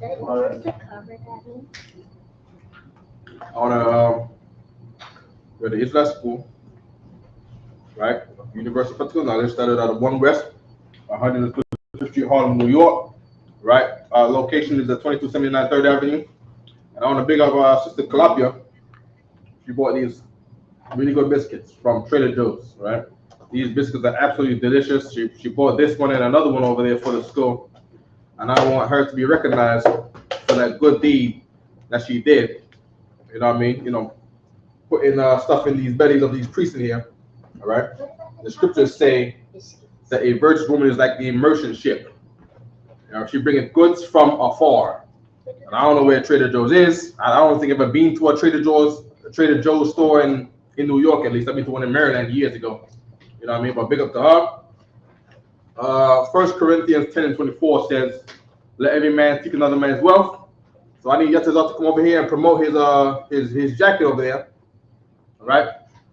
What's the cover, Daddy? On where the Islam school, right? University of Pennsylvania. Knowledge started out of 1 West, 125th Street, Harlem, New York, right? Our location is at 2279 3rd Avenue. And I want to big up our sister Calapia. She bought these really good biscuits from Trader Joe's, right? These biscuits are absolutely delicious. She bought this one and another one over there for the school. And I want her to be recognized for that good deed that she did. You know what I mean? You know, putting stuff in these bellies of these priests in here. All right. The scriptures say that a virtuous woman is like the merchant ship. You know, she bringeth goods from afar. And I don't know where Trader Joe's is. I don't think I've ever been to a Trader Joe's store in New York, at least. I've been to one in Maryland years ago. You know what I mean? But big up to her. 1 Corinthians 10:24 says, let every man seek another man's wealth. So I need Yatazar to come over here and promote his jacket over there. All right?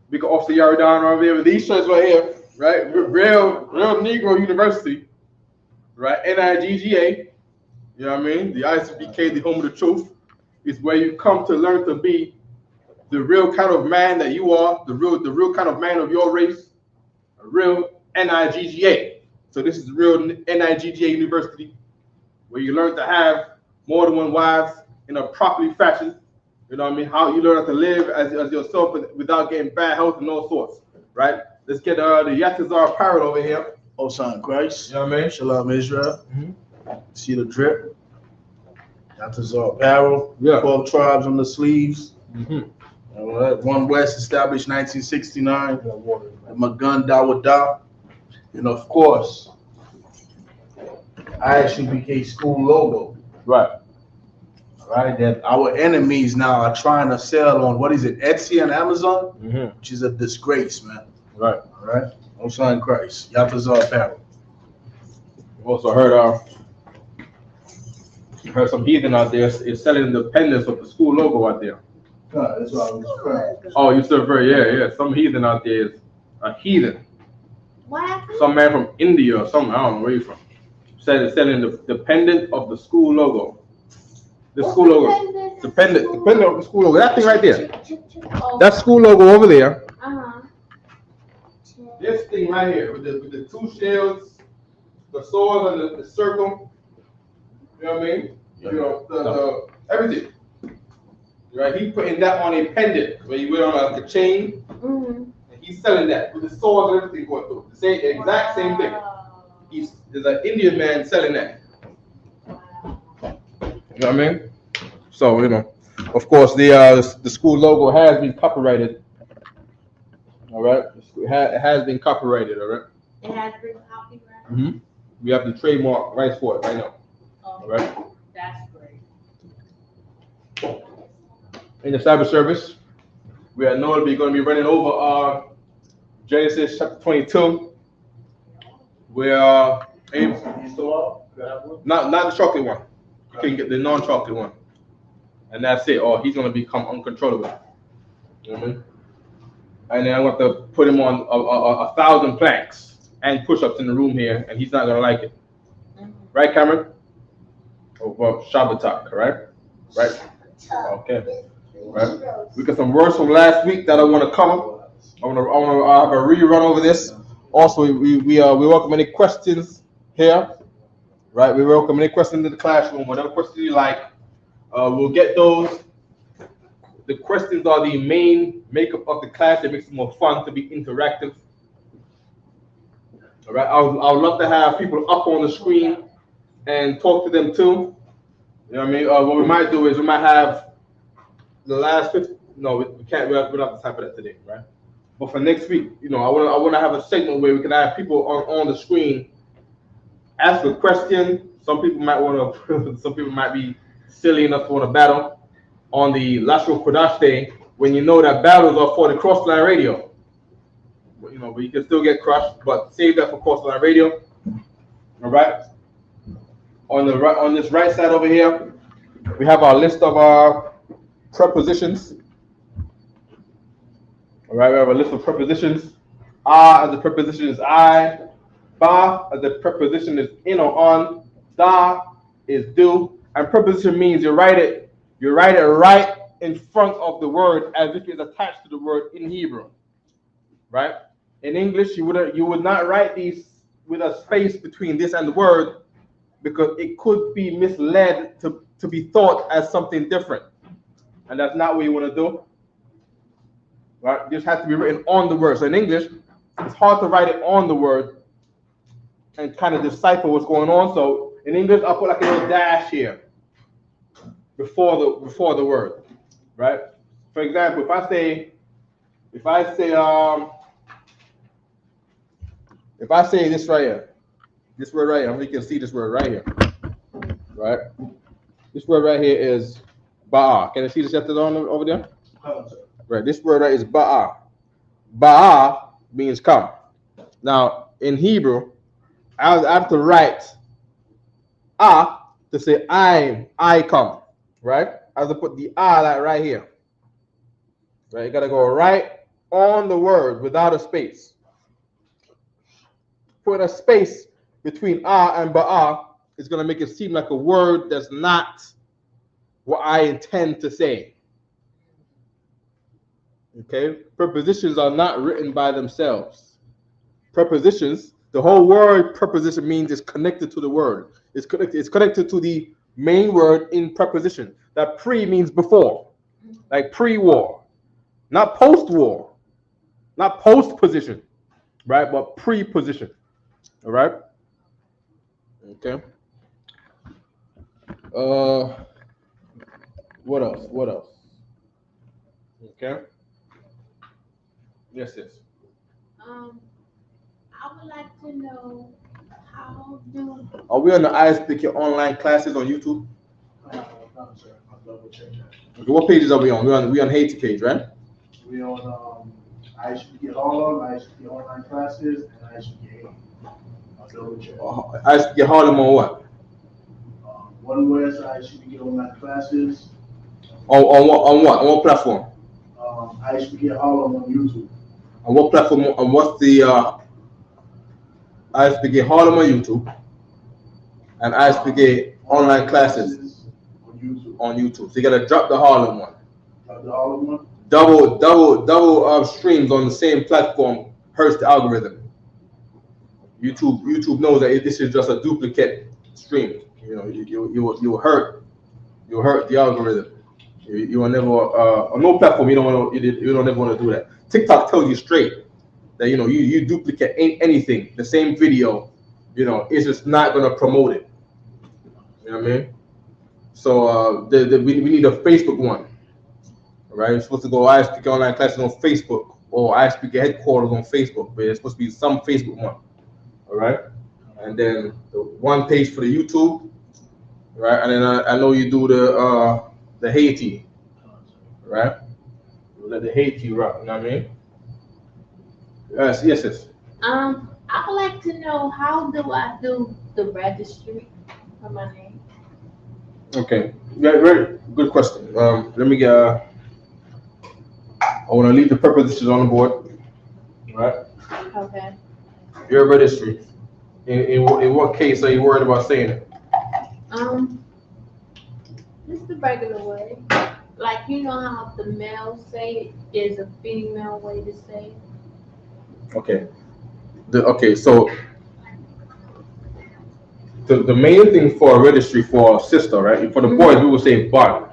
We can offer Yari down over there with these shirts right here, right? Real Negro University, right? NIGGA, you know what I mean? The ISBK, the home of the truth, is where you come to learn to be the real kind of man that you are, the real kind of man of your race, a real NIGGA. So this is the real NIGGA University, where you learn to have more than one wife in a properly fashion. You know what I mean? How you learn how to live as yourself without getting bad health and all sorts, right? Let's get the Yatazar parrot over here. Oh, son, Christ. You know what I mean? Shalom, Israel. See the drip. Yatazar apparel. Yeah. 12 tribes on the sleeves. All right. 1 West established 1969. The Magun Dawada. And of course, ISUPK school logo. Right. All right. That our enemies now are trying to sell on, what is it, Etsy and Amazon? Which is a disgrace, man. Right. All right. Oh, son, Christ. Yatazar apparel. Also heard some heathen out there is selling the pendants of the school logo out there. That's what I was crying. Oh, you said yeah. Some heathen out there is a heathen. What happened? Some man from India or something, I don't know where you're from. Said it's selling the pendant of the school logo. The school logo. The pendant of the school logo. That thing right there. That school logo over there. This thing right here with the 2 shells, the sword and the circle. You know what I mean? You know, the everything. Right? He's putting that on a pendant where you wear on like a chain. And he's selling that with the swords and everything going through. The exact same thing. There's an Indian man selling that. You know what I mean? So, you know, of course, the school logo has been copyrighted. All right? It has been copyrighted, all right? It has been copyrighted? We have the trademark rights for it right now. All right? That's great. In the cyber service, we are going to be running over Genesis chapter 22. Where not the chocolate one. You can get the non-chocolate one, and that's it. Or he's going to become uncontrollable. You know what I mean? And then I'm going to put him on 1,000 planks and push-ups in the room here, and he's not going to like it. Right, Cameron? Well, Shabbatak, correct? Right? Okay. Right. We got some words from last week that I want to cover. I want to have a rerun over this. Also, we welcome any questions here. Right? We welcome any questions in the classroom. Whatever questions you like, we'll get those. The questions are the main makeup of the class. It makes it more fun to be interactive. All right. I would love to have people up on the screen and talk to them too. You know what I mean? What we might do is we might have the last 50. No, we can't. We don't have the time for that today, right? But for next week, you know, I want to have a segment where we can have people on the screen ask a question. Some people might want to. Some people might be silly enough to want to battle on the Lashawan Qadash day when you know that battles are for the crossline radio. You know, but you can still get crushed, but save that for crossline radio. All right. On this right side over here, we have our list of our prepositions. All right, we have a list of prepositions. As the preposition is I. Ba as the preposition is in or on. Da is do. And preposition means you write it right in front of the word as if it's attached to the word in Hebrew, right? In English, you would not write these with a space between this and the word because it could be misled to be thought as something different, and that's not what you want to do, right? This has to be written on the word. So in English, it's hard to write it on the word and kind of decipher what's going on. So in English, I'll put like a little dash here before the word, right? For example, if I say this right here, this word right here, you can see this word right here, right? This word right here is ba'a. Can you see this over there? Right. This word right is ba'a. Ba'a means come. Now in Hebrew, I have to write to say I come. Right? I have to put the like right here. Right? You gotta go right on the word without a space. Put a space between and ba'a is gonna make it seem like a word that's not what I intend to say. Okay? Prepositions are not written by themselves. Prepositions, the whole word preposition means it's connected to the word. It's connected to the main word in preposition. That pre means before, like pre-war, not post-war, not post-position, right? But pre-position. All right. Okay. What else? Okay. Yes. I would like to know how do. Are we on the Isupk online classes on YouTube? No, sir. I'll double check that. Okay, what pages are we on? We on HEADQUATERS, right? We on Isupk Harlem, Isupk online classes, and Isupk 8. I'll double check. Isupk Harlem on what? One West Isupk online classes. On what? On what platform? Isupk Harlem on YouTube. On what platform? On what's the Isupk Harlem on YouTube and Isupk online classes on YouTube. So you gotta drop the Harlem one. Drop the Harlem one. Double streams on the same platform hurts the algorithm. YouTube knows that this is just a duplicate stream. You know, you hurt the algorithm. You will never on no platform you don't ever want to do that. TikTok tells you straight that you duplicate anything, the same video, it's just not gonna promote it. You know what I mean? So we need a Facebook one. Right? You're supposed to go Isupk online classes on Facebook or Isupk headquarters on Facebook, but it's supposed to be some Facebook one. All right, and then the one page for the YouTube, right? And then I know you do the Haiti, right? You let the Haiti rock. You know what I mean? Yes. I would like to know how do I do the registry for my name? Okay, very good question. Let me get. I want to leave the prepositions on the board, right? Okay. Your registry. In what case are you worried about saying it? Just the regular way. Like, you know how the male say it, there's a female way to say it. Okay. So the main thing for a registry for a sister, right? For the boys, we will say bun. Right?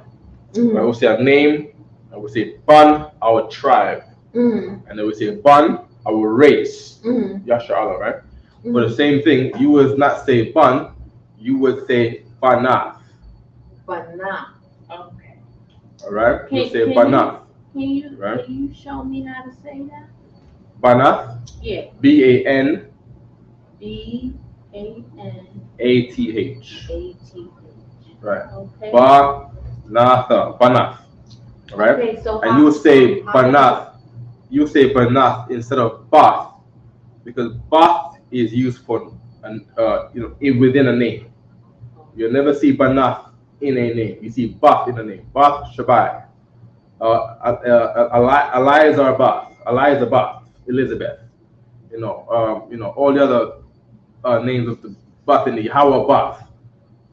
We'll say a name. I would say bun, our tribe. And then we say bun, our race. Yasha Allah, right? But the same thing, you would not say bun, you would say banaf. Banaf. Okay. All right? You say banaf. Can you show me how to say that? Banaf? Yeah. BAN. BAN. ATH. Right. Okay. Banaf. Right? Okay, so and you say banaf. You say banaf instead of bath, because bath is used for within a name. You'll never see banaf in a name. You see bath in a name. Bath Shabai. Eliza Bath. Eliza Bath. Elizabeth. All the other names of the Bath in the Yahweh Bath.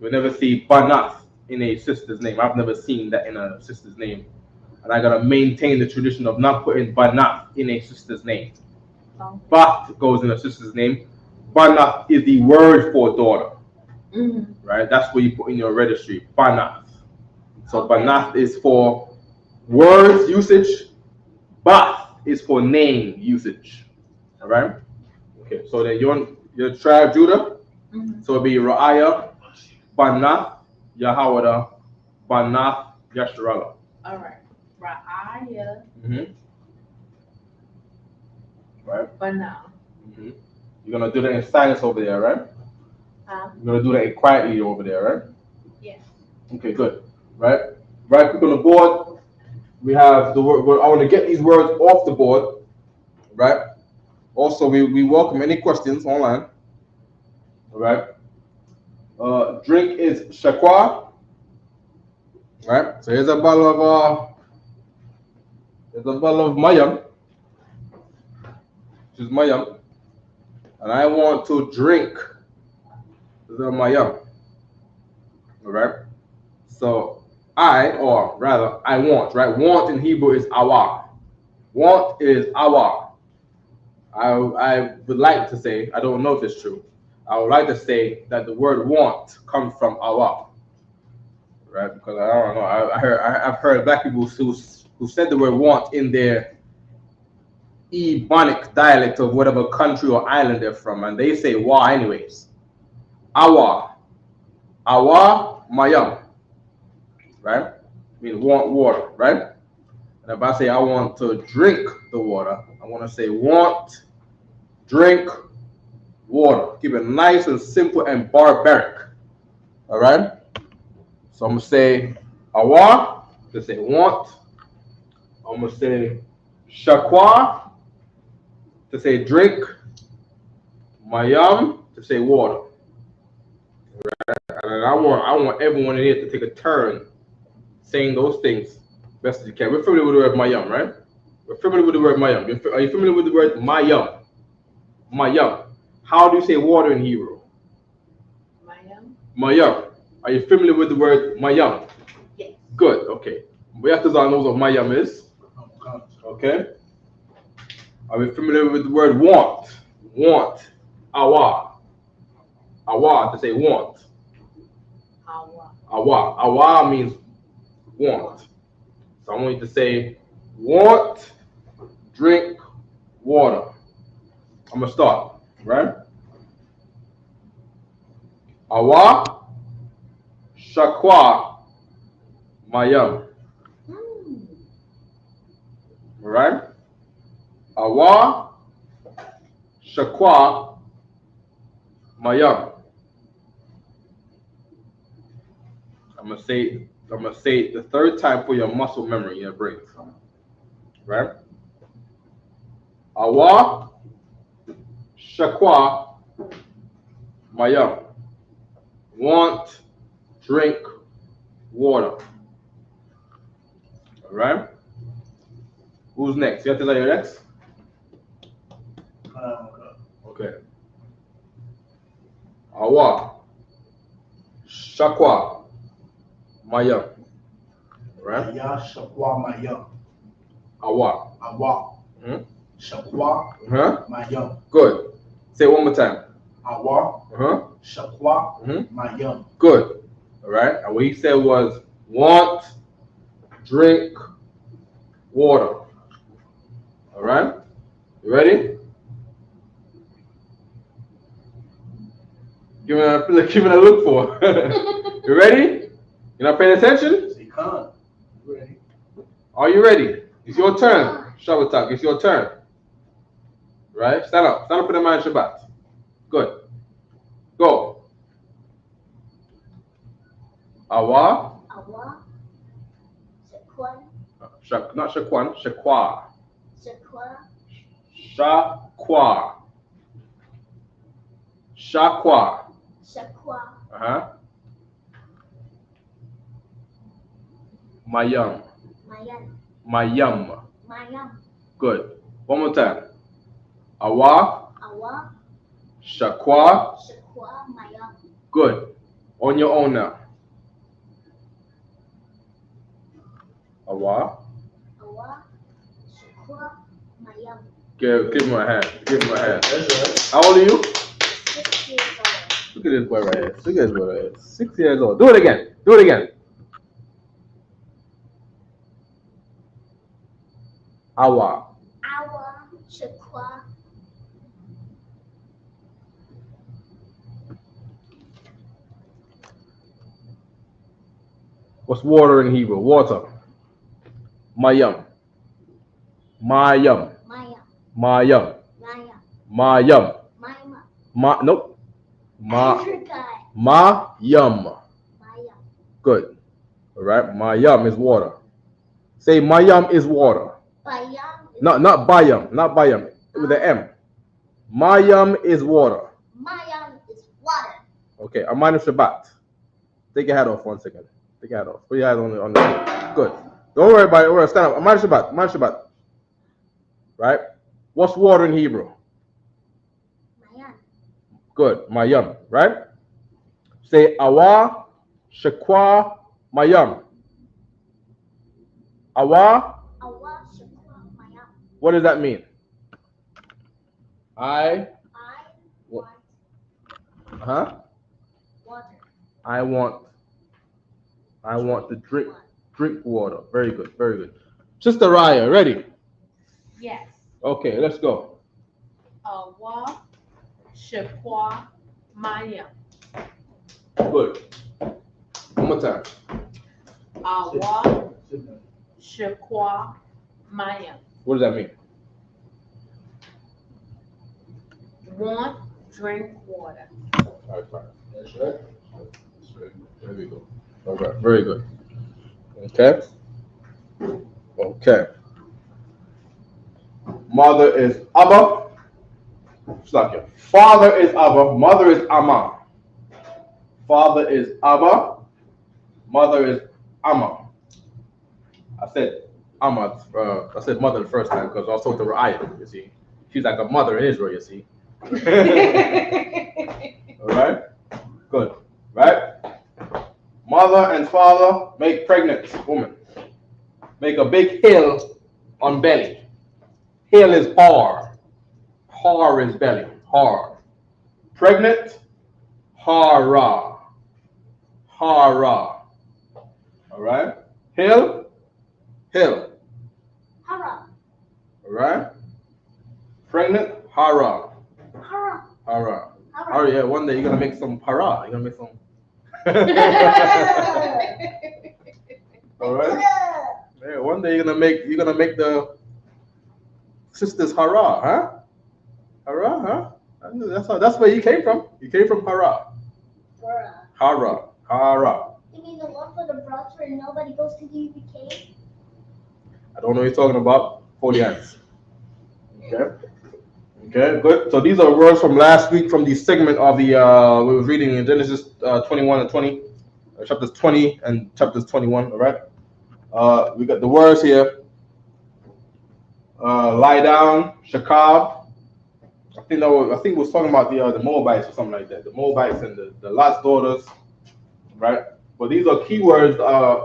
You'll never see banaf in a sister's name. I've never seen that in a sister's name. And I gotta maintain the tradition of not putting Banat in a sister's name. Oh. Bath goes in a sister's name. Banat is the word for daughter. Mm-hmm. Right? That's what you put in your registry. Banat. So Okay. Banat is for words usage. Bath is for name usage. All right? Okay, so then your tribe Judah. Mm-hmm. So it'll be Ra'aya, Banat, Yahawada, Banat, Yasharala. All right. Ra'aya, Mm-hmm. Right? Banah. Mm-hmm. You're gonna do that in silence over there, right? You're gonna do that quietly over there, right? Yes. Okay, good. Right? Right click on the board. We have the word. I want to get these words off the board. Right? Also, we welcome any questions online. All right? Drink is shakwa. Right? So here's a bottle of mayam. This is mayam. And I want to drink the mayam. All right? So I want, right? Want in Hebrew is awa. Want is awa. I would like to say, I don't know if it's true. I would like to say that the word want comes from awa. Right? Because I don't know. I've heard black people who said the word want in their Ebonic dialect of whatever country or island they're from, and they say wa anyways. Awa. Awa mayam. Right? I mean want water, right? And if I say I want to drink the water, I want to say want, drink, water. Keep it nice and simple and barbaric. All right? So I'm going to say awa, to say want. I'm going to say shakwa, to say drink. Mayam, to say water. Right? And I want everyone in here to take a turn saying those things best as you can. We're familiar with the word mayam, right? We're familiar with the word mayam. Are you familiar with the word mayam? Mayam. How do you say water in Hebrew? Mayam. Mayam. Are you familiar with the word mayam? Yes. Good. Okay. Bayatazar knows what mayam is. Okay. Are we familiar with the word want? Want. Awa. Awa, to say want. Awa. Awa. Awa means want. So I want you to say want, drink, water. I'm going to start, right? Awa, shakwa, mayam. Right? Awa, shakwa, mayam. I'm gonna say it the third time for your muscle memory in your brain. Right? Awa, shakwa, mayam. Want, drink, water. All right? Who's next? You have to tell your next? Okay. Awa, shakwa, mayam. Right? Aya shakwa mayam. Awa. Awa. Shakwa mayam. Good. Say it one more time. Awa. Shakwa mayam. Good. All right. And what he said was want, drink, water. All right. You ready? Give it a look for. You ready? You're not paying attention? Say come. Ready. Are you ready? It's your turn. Shabbatak, it's your turn. Right? Stand up. Stand up in the man Shabbat. Good. Go. Awa. Awa. Shakwan. Not shakwan. Shakwa. Shakwa. Shakwa. Shakwa. Shakwa. Mayam. Mayam. Mayam. Mayam. Good. One more time. Awa. Awa. Shakwa. Shakwa. Mayam. Good. On your own now. Awa. Awa. Shakwa. Mayam. Give him a hand. Give him a hand. That's right. How old are you? 6 years old. Look at this boy right here. Look at this boy right here. 6 years old. Do it again. Do it again. Awa. Awa. Shakwa. What's water in Hebrew? Water. Mayam. Mayam. Maya. Mayam. Maya. Mayam. Maya. Nope. Africa. Mayam. Maya. Good. All right. Mayam is water. Say Mayam is water. Bayam. Not bayam. Not bayam. With the M. Mayam is water. Mayam is water. Okay. Amanu Shabbat. Take your hat off 1 second. Take your hat off. Put your hat on the. Good. Don't worry about it. All right, stand up. Amanu Shabbat. Amanu Shabbat. Right? What's water in Hebrew? Mayan. Good. Mayam. Right? Say Awa, Shakwa, Mayam. Awa. Awa. Shakwa. Mayam. What does that mean? I want Huh? water. I want to drink water. Very good. Very good. Sister Raya, ready? Yes. Okay, let's go. Awa. Shakwa. Mayam. Good. One more time. Awa. Shakwa. Mayam. What does that mean? Want, drink water. All right, fine. That's right. That's right. There we go. All right, very good. Okay. Okay. Mother is Abba. Slakia. Father is Abba. Mother is Amma. Father is Abba. Mother is Amma. I said Amma. I said mother the first time because I was talking to Raya. You see, she's like a mother in Israel. You see. All right. Good. Right. Mother and father make pregnant woman. Make a big hill on belly. Hill is har. Har is belly. Har. Pregnant. Hara. Hara. All right. Hill. Hill. Hara. All right. Pregnant. Hara. Hara. Hara. Hara. Oh yeah. One day you're gonna make some para. You're gonna make some. All right. Yeah, one day you're gonna make the sisters hara, huh? Hara, huh? That's where you came from. You came from hara. Hara. Hara. You mean the one for the broths where nobody goes to the UBK? I don't know what you're talking about. Holy hands. Okay. Okay, good. So these are words from last week from the segment of the we were reading in Genesis 21 and 20, chapters 20 and chapters 21. All right. We got the words here. Lie down, Shakab. I think we was talking about the Moabites or something like that. The Moabites and the Lot's daughters, right? But these are keywords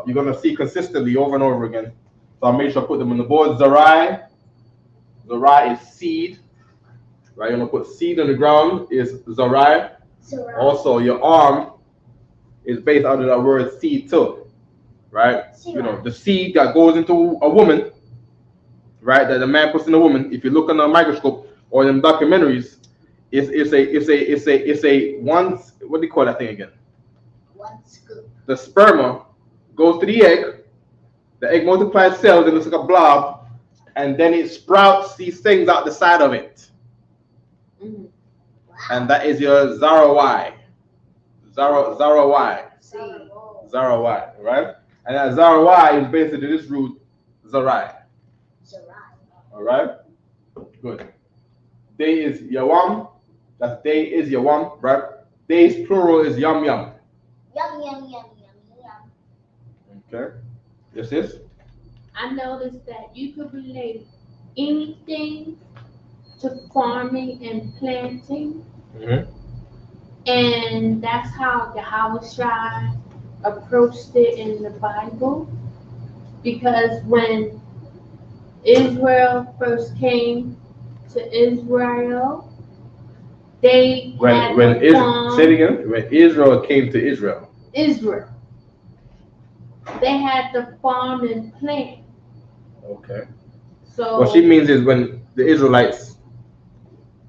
you're gonna see consistently over and over again. So I made sure I put them on the board. Zarai. Zarai is seed. Right, you're gonna put seed on the ground is Zarai. Also, your arm is based out of that word seed too. Right? You know, the seed that goes into a woman, right? That the man puts in a woman. If you look on a microscope or in documentaries, it's a one. What do you call that thing again? One scoop. The sperma goes to the egg. The egg multiplies cells and it's like a blob, and then it sprouts these things out the side of it. Wow. And that is your Zarawai. Zarawai. Zarawai, right? And that Zarawai is basically this root, Zarai. All right? Good. Day is Yawam. That's day is Yawam, right? Days plural is Yum Yum. Yum, yum, yum, yum, yum. Okay. Yes, yes? I noticed that you could relate anything to farming and planting. Mm-hmm. And that's how Yahweh approached it in the Bible. because when Israel first came to Israel, they had to form say it again. When Israel came to Israel. Israel. They had to farm and plant. Okay. So What she means is when the Israelites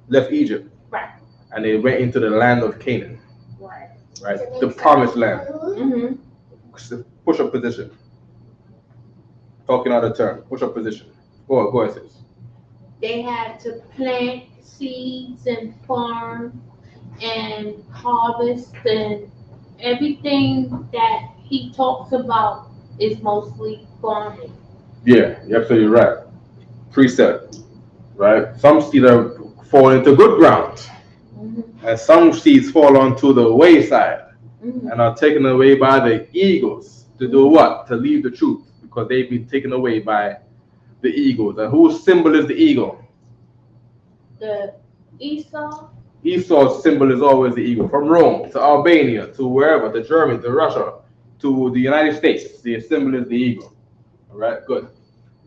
left Egypt, right, and they went into the land of Canaan, right, right, the promised land. mm-hmm. Push up position. Talking out of turn. Push up position. Go ahead, sis. They had to plant seeds and farm and harvest, and everything that he talks about is mostly farming. Yeah, you're absolutely right. Precept, right? Some seeds fall into good ground, Mm-hmm. and some seeds fall onto the wayside, Mm-hmm. and are taken away by the eagles to do what? To leave the truth, because they've been taken away by the eagles. And whose symbol is the eagle? The Esau. Esau's symbol is always the eagle. From Rome to Albania to wherever, to Germany, to Russia, to the United States, the symbol is the eagle. All right, good.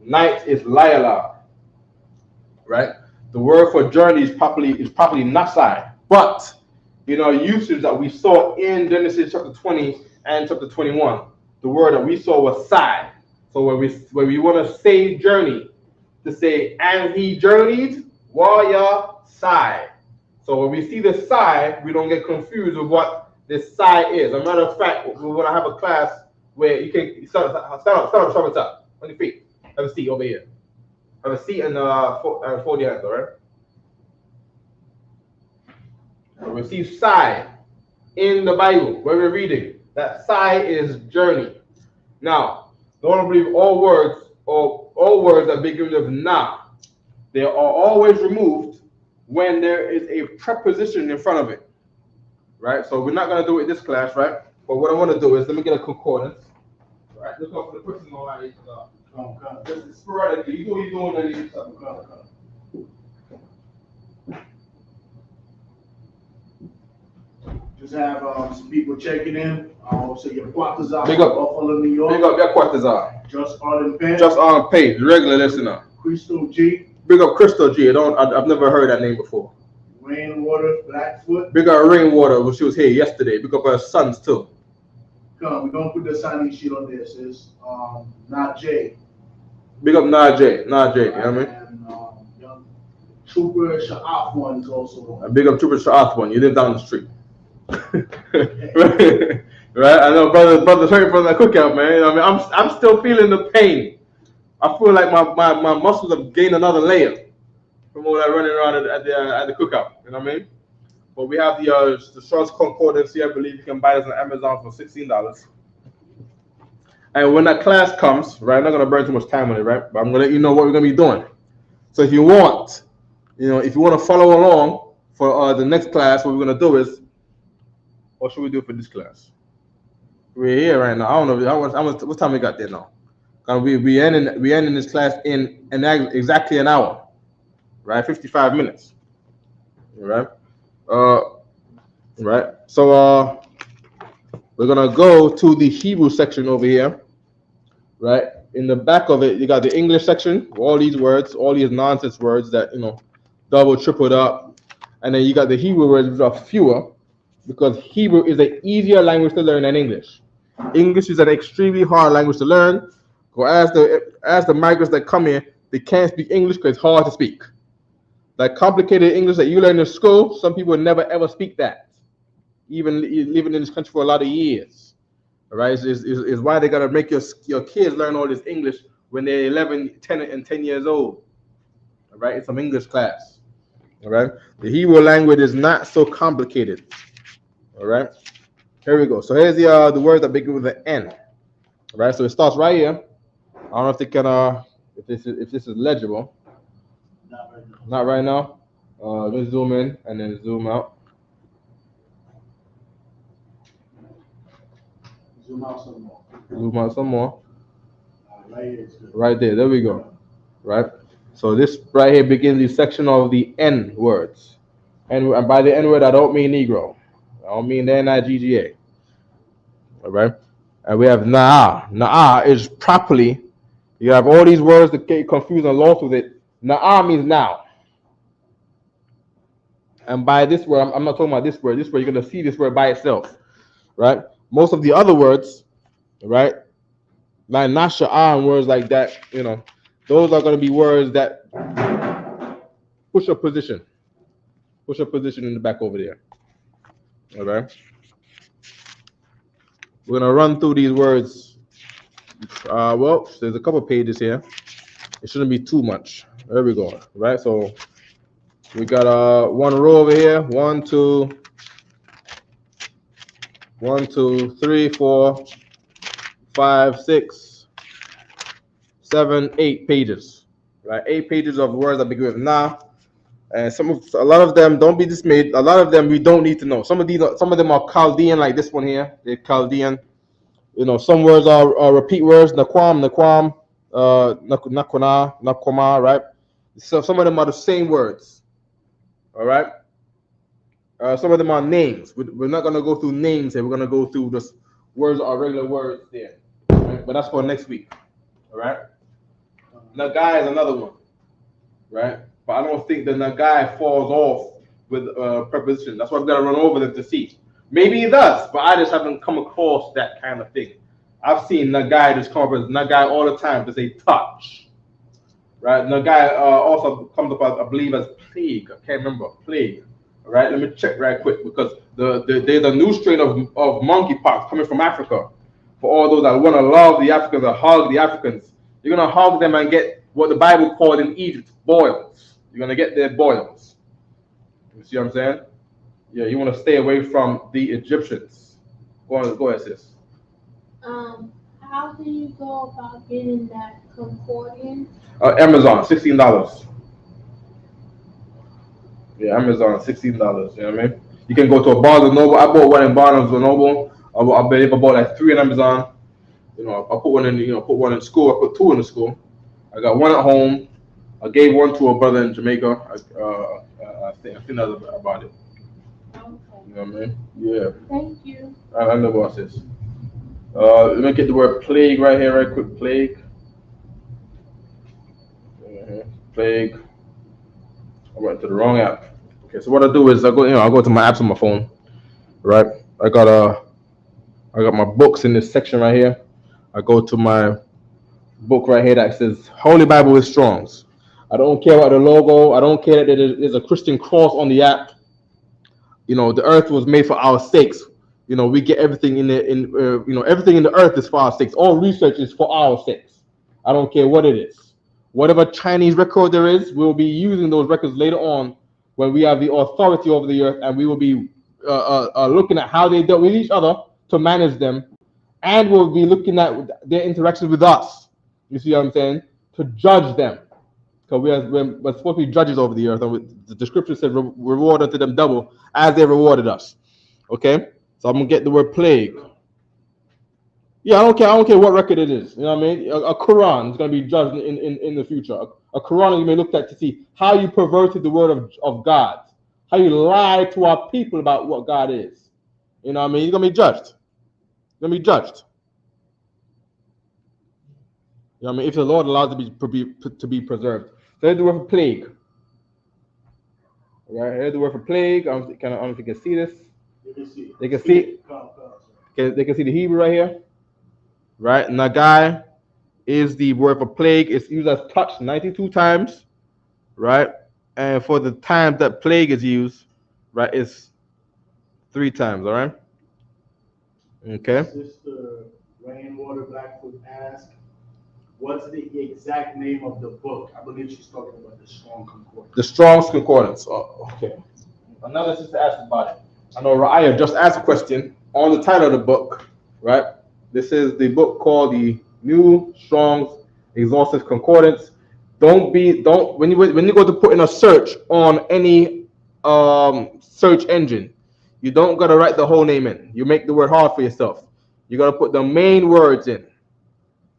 Night is Layala. Right? The word for journey is properly Nasai. But usage that we saw in Genesis chapter 20 and chapter 21, the word that we saw was sai. So when we want to say journey, to say and he journeyed, waya sai. So when we see the sai, we don't get confused with what this sai is. As a matter of fact, we're going to have a class where you can stand up, show it up on your feet. Have a seat over here. Have a seat and fold your hands, all right? So we see sai in the Bible where we're reading. That sai is journey. Now, don't believe all words that begin with na. They are always removed when there is a preposition in front of it, right? So we're not going to do it in this class, right? But what I want to do is let me get a concordance, right? Look up for the person online. Just sporadically, you do what you're doing and you Just have some people checking in. So your quarters are big up Buffalo, New York. Big up your quarters are. Just on page. Just on page, regular listener. Crystal G. Big up Crystal G. I've never heard that name before. Rainwater, Blackfoot. Big up Rainwater, she was here yesterday. Big up her sons too. Come, we're gonna put the signing sheet on there. It says not Jay. Big up Najee, you know what I mean? And young Trooper Sha'af one is also on. Big up Trooper Sha'af one. You live down the street. Right? I know brother straight from the cookout, man. I mean, I'm still feeling the pain. I feel like my muscles have gained another layer from all that running around at the cookout. You know what I mean? But we have the Strauss Concordance here. I believe you can buy this on Amazon for $16. And when that class comes, right, I'm not gonna burn too much time on it, right? But I'm gonna let you know what we're gonna be doing. So if you want to follow along for the next class, what we're gonna do is, what should we do for this class? We're here right now. I don't know what time we got there now. We ending this class in exactly an hour, right? 55 minutes, right? Right. So we're gonna go to the Hebrew section over here, right? In the back of it, you got the English section, all these words, all these nonsense words that double, tripled up, and then you got the Hebrew words, which are fewer, because Hebrew is an easier language to learn than English. English is an extremely hard language to learn. Go ask the migrants that come here, they can't speak English because it's hard to speak. That complicated English that you learn in school, some people never ever speak that, even living in this country for a lot of years. All right, is why they gotta make your kids learn all this English when they're 11, 10, and 10 years old. All right, it's some English class. All right, the Hebrew language is not so complicated. All right, here we go. So here's the word that begins with an N. All right, so it starts right here. I don't know if they can if this is legible. Not right now. Let's zoom in and then zoom out. Zoom out some more. Zoom out some more. Right here is good. Right there. There we go. Right. So this right here begins the section of the N words. And by the N word, I don't mean Negro. I don't mean the N-I-G-G-A. All right. And we have Na'a. Na'a is properly You have all these words that get confused and lost with it. Na'ah means now. And by this word, I'm not talking about this word. This word, you're going to see this word by itself, right? Most of the other words, right, like nasha'ah and words like that, you know, those are going to be words that push a position in the back over there. All right. We're going to run through these words. Well, there's a couple pages here. It shouldn't be too much. There we go. Right. So we got one row over here. 1, 2, 3, 4, 5, 6, 7, 8 pages. Right. 8 pages of words that begin with na. And a lot of them, don't be dismayed. A lot of them we don't need to know. Some of them are Chaldean, like this one here. They're Chaldean. You know, some words are repeat words. Naquam, nakwana, right? So some of them are the same words. All right. Some of them are names. We're not gonna go through names here. We're gonna go through just words are regular words there. Right? But that's for next week. All right. Nagai is another one, right? But I don't think the nagai falls off with preposition. That's why I've got to run over them to see. Maybe it does, but I just haven't come across that kind of thing. I've seen nagai just come up as nagai all the time to say touch, right? Nagai also comes up, I believe, as plague. I can't remember, plague. All right, let me check right quick because there's a new strain of monkeypox coming from Africa. For all those that want to love the Africans or hug the Africans, you're gonna hug them and get what the Bible called in Egypt boils. You're gonna get their boils. You see what I'm saying? Yeah, you want to stay away from the Egyptians. Go ahead, sis. How do you go about getting that concordance? Amazon, $16. Yeah, Amazon, $16. You know what I mean? You can go to a Barnes & Noble. I bought one in Barnes & Noble. I believe I bought like 3 on Amazon. You know, I put one in school. I put 2 in the school. I got 1 at home. I gave 1 to a brother in Jamaica. I think that's about it. Okay. You know what I mean? Yeah. Thank you. I know what this. Let me get the word plague right here, right quick. Plague. Plague. I went to the wrong app. Okay, so what I do is I go to my apps on my phone. Right. I got my books in this section right here. I go to my book right here that says Holy Bible with Strongs. I don't care about the logo. I don't care that there's a Christian cross on the app. You know, the earth was made for our sakes. You know, we get everything in everything in the earth is for our sakes. All research is for our sakes. I don't care what it is. Whatever Chinese record there is, we'll be using those records later on when we have the authority over the earth, and we will be looking at how they dealt with each other to manage them, and we'll be looking at their interactions with us. You see what I'm saying? To judge them. Because we're supposed to be judges over the earth, and the scripture said, reward unto them double as they rewarded us. Okay? So I'm going to get the word plague. Yeah, I don't care what record it is. You know what I mean? A Quran is going to be judged in the future. A Quran you may look at to see how you perverted the word of God. How you lied to our people about what God is. You know what I mean? You're going to be judged. You're going to be judged. You know what I mean? If the Lord allows it to be preserved. So here's the word for plague. Right, here's the word for plague. I don't know if you can see this. They can see. They can see the Hebrew right here. Right, nagai is the word for plague. It's used as touch 92 times. Right, and for the times that plague is used, right, it's 3 times. All right. Okay. Sister Rainwater Blackfoot asked, what's the exact name of the book? I believe she's talking about the Strong Concordance. The Strong's Concordance. Oh, okay. Another sister asked about it. I know Ra'aya just asked a question on the title of the book, right? This is the book called the New Strong's Exhaustive Concordance. When you go to put in a search on any search engine, you don't gotta write the whole name in. You make the word hard for yourself. You gotta put the main words in.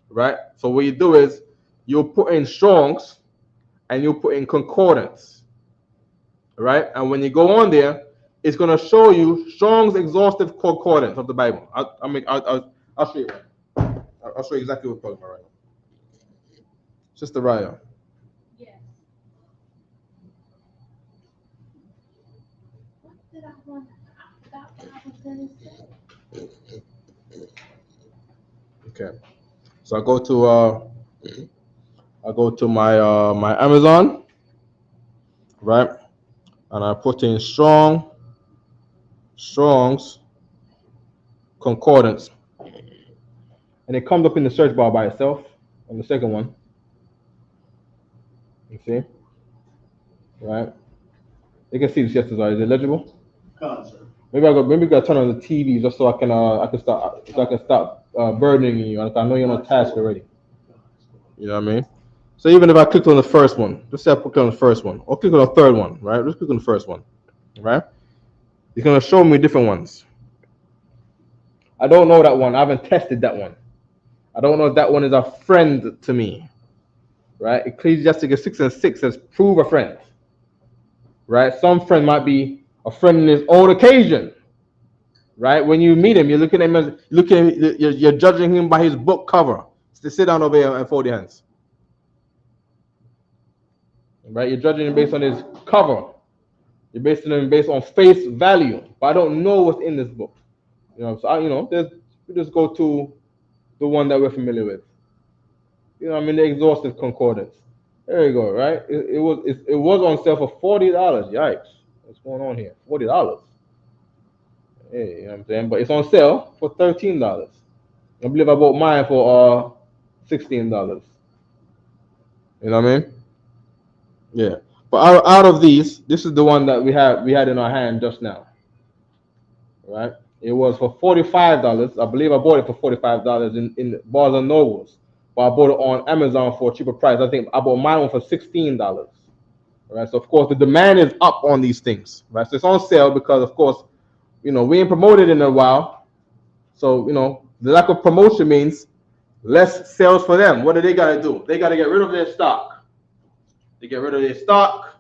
Right? So what you do is you'll put in Strong's and you'll put in Concordance. Right? And when you go on there, it's going to show you Strong's Exhaustive Concordance of the Bible. I'll show you. I'll show you exactly what I'm talking about right now. Sister Raya. Yes. What did I want? I forgot what I was gonna say. Okay. So I go to my Amazon, right? And I put in Strong's Concordance. And it comes up in the search bar by itself on the second one. You see? Right? You can see the chapters are. Is it legible? Maybe we gotta turn on the TV just so I can stop burdening you. I know you're on a task already. You know what I mean? So even if I click on the first one, let's say I click on the first one, or click on the third one, right? Let's click on the first one, right? It's gonna show me different ones. I don't know that one. I haven't tested that one. I don't know if that one is a friend to me, right? Ecclesiastes 6:6 says, "Prove a friend." Right? Some friend might be a friend in his own occasion, right? When you meet him, you're looking at him you're judging him by his book cover. So sit down over here and fold your hands. Right? You're judging him based on his cover. You're basing him based on face value. But I don't know what's in this book. So we just go to the one that we're familiar with. The exhaustive concordance. There you go, right? It was on sale for $40. Yikes. What's going on here? $40. Hey, you know what I'm saying? But it's on sale for $13. I believe I bought mine for $16. You know what I mean? Yeah. But out of these, this is the one that we had in our hand just now. Right? It was for $45. I believe I bought it for $45 in Barnes and Nobles. But I bought it on Amazon for a cheaper price. I think I bought mine for $16. Right? So of course the demand is up on these things. Right? So it's on sale because of course, we ain't promoted in a while. So, the lack of promotion means less sales for them. What do? They got to get rid of their stock. They get rid of their stock,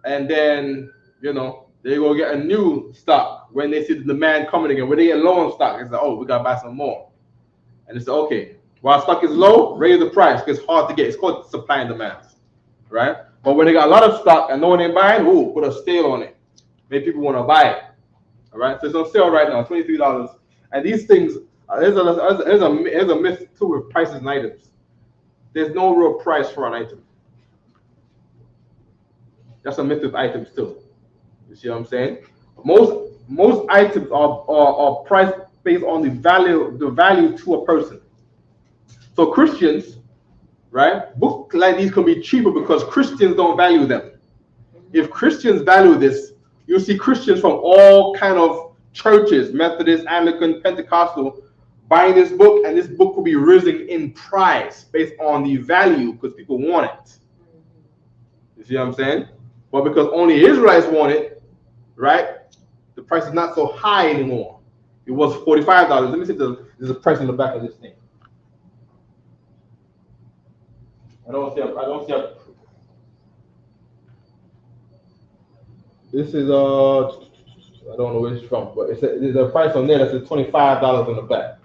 and then, they go get a new stock when they see the demand coming again. When they get low on stock, it's like, oh, we got to buy some more. And it's okay. While stock is low, raise the price because it's hard to get. It's called supply and demand, right? But when they got a lot of stock and no one ain't buying, put a sale on it. Maybe people want to buy it. All right, so it's on sale right now, $23. And these things, there's a myth too with prices and items. There's no real price for an item. That's a myth with items too. You see what I'm saying? Most items are priced based on the value to a person. So Christians, right? Books like these can be cheaper because Christians don't value them. If Christians value this, you'll see Christians from all kind of churches, Methodist, Anglican, Pentecostal, buying this book, and this book will be risen in price based on the value because people want it. You see what I'm saying? But because only Israelites want it, right? The price is not so high anymore. It was $45. Let me see if there's a price on the back of this thing. I don't see a. This is I don't know where it's from, but there's a price on there that says $25 on the back.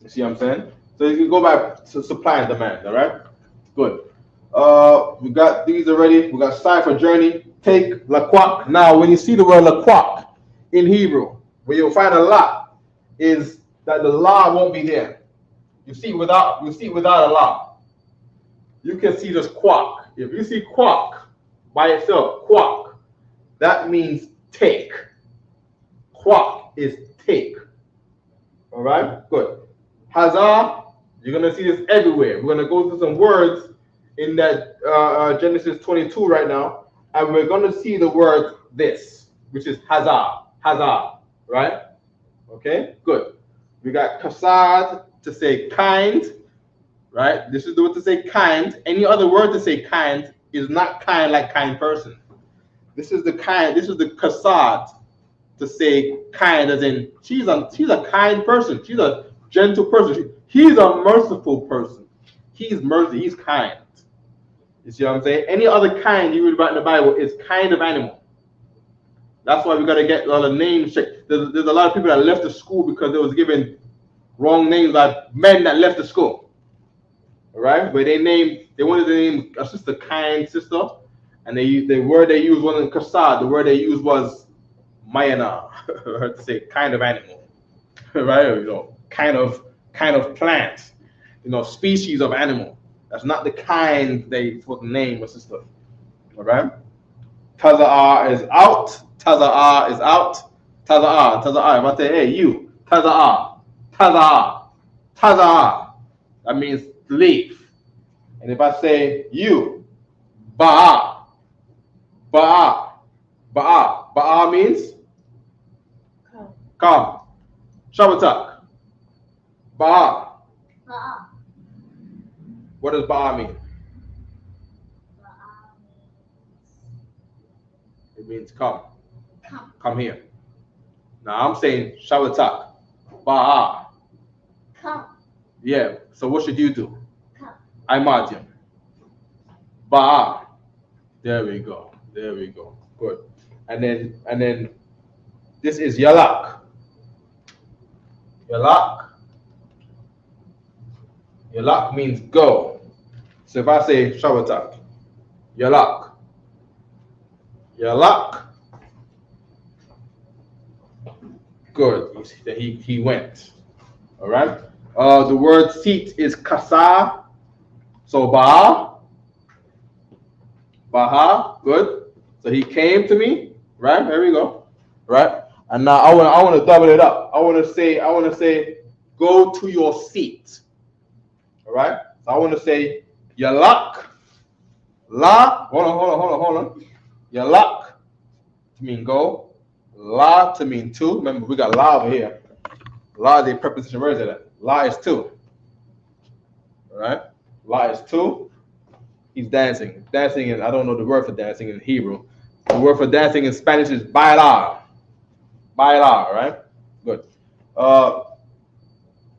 You see what I'm saying? So you can go by supply and demand, all right? Good. We got these already. We got Cipher Journey, Take, Laquak. Now, when you see the word Laquak in Hebrew, where you'll find a lot is that the law won't be there. You see without a law. You can see just quack. If you see quack by itself, quack, that means take. Quack is take. All right, good. Hazah, you're gonna see this everywhere. We're gonna go through some words in that Genesis 22 right now, and we're gonna see the word this, which is hazah, right? Okay, good. We got kasad to say kind, right? This is the word to say kind. Any other word to say kind is not kind like kind person. This is the kasad to say kind, as in she's a kind person. She's a gentle person. He's a merciful person. He's mercy. He's kind. You see what I'm saying? Any other kind you read about in the Bible is kind of animal. That's why we got to get a lot of names checked. There's a lot of people that left the school because they was given wrong names, like men that left the school. right? Where they wanted to name a sister kind sister, and the word they used wasn't kasad. The word they used was mayana, to say kind of animal, right? Or, kind of plant, species of animal. That's not the kind they supposed to name a sister. All right. Taza'ah is out. Taza'ah is out. Taza'ah. Taza'ah. If I say, hey, you. Taza'ah. Taza'ah. Taza'ah. That means leave. And if I say you, ba'a. Ba'a. Ba'a. Ba'a means come. Shabatak. Ba'a. What does ba'a mean? It means come. Come here. Now I'm saying shabatak. Ba'a. Come. Yeah. So what should you do? Come. I margin. Ba'a. There we go. There we go. Good. And then this is yalak. Yalak. Yalak means go. So if I say shabatak, yalak. Yalak. Good. He went. All right. The word seat is kasa. So baha. Baha. Good. So he came to me. Right. There we go. Right. And now I want to double it up. I want to say go to your seat. All right. So I want to say yalak. La. Hold on. Yalak to mean go. La to mean two. Remember, we got la over here. La is a preposition word of that. La is two. All right. La is two. He's dancing. Dancing, and I don't know the word for dancing in Hebrew. The word for dancing in Spanish is bailar. Bailar, right? Good. But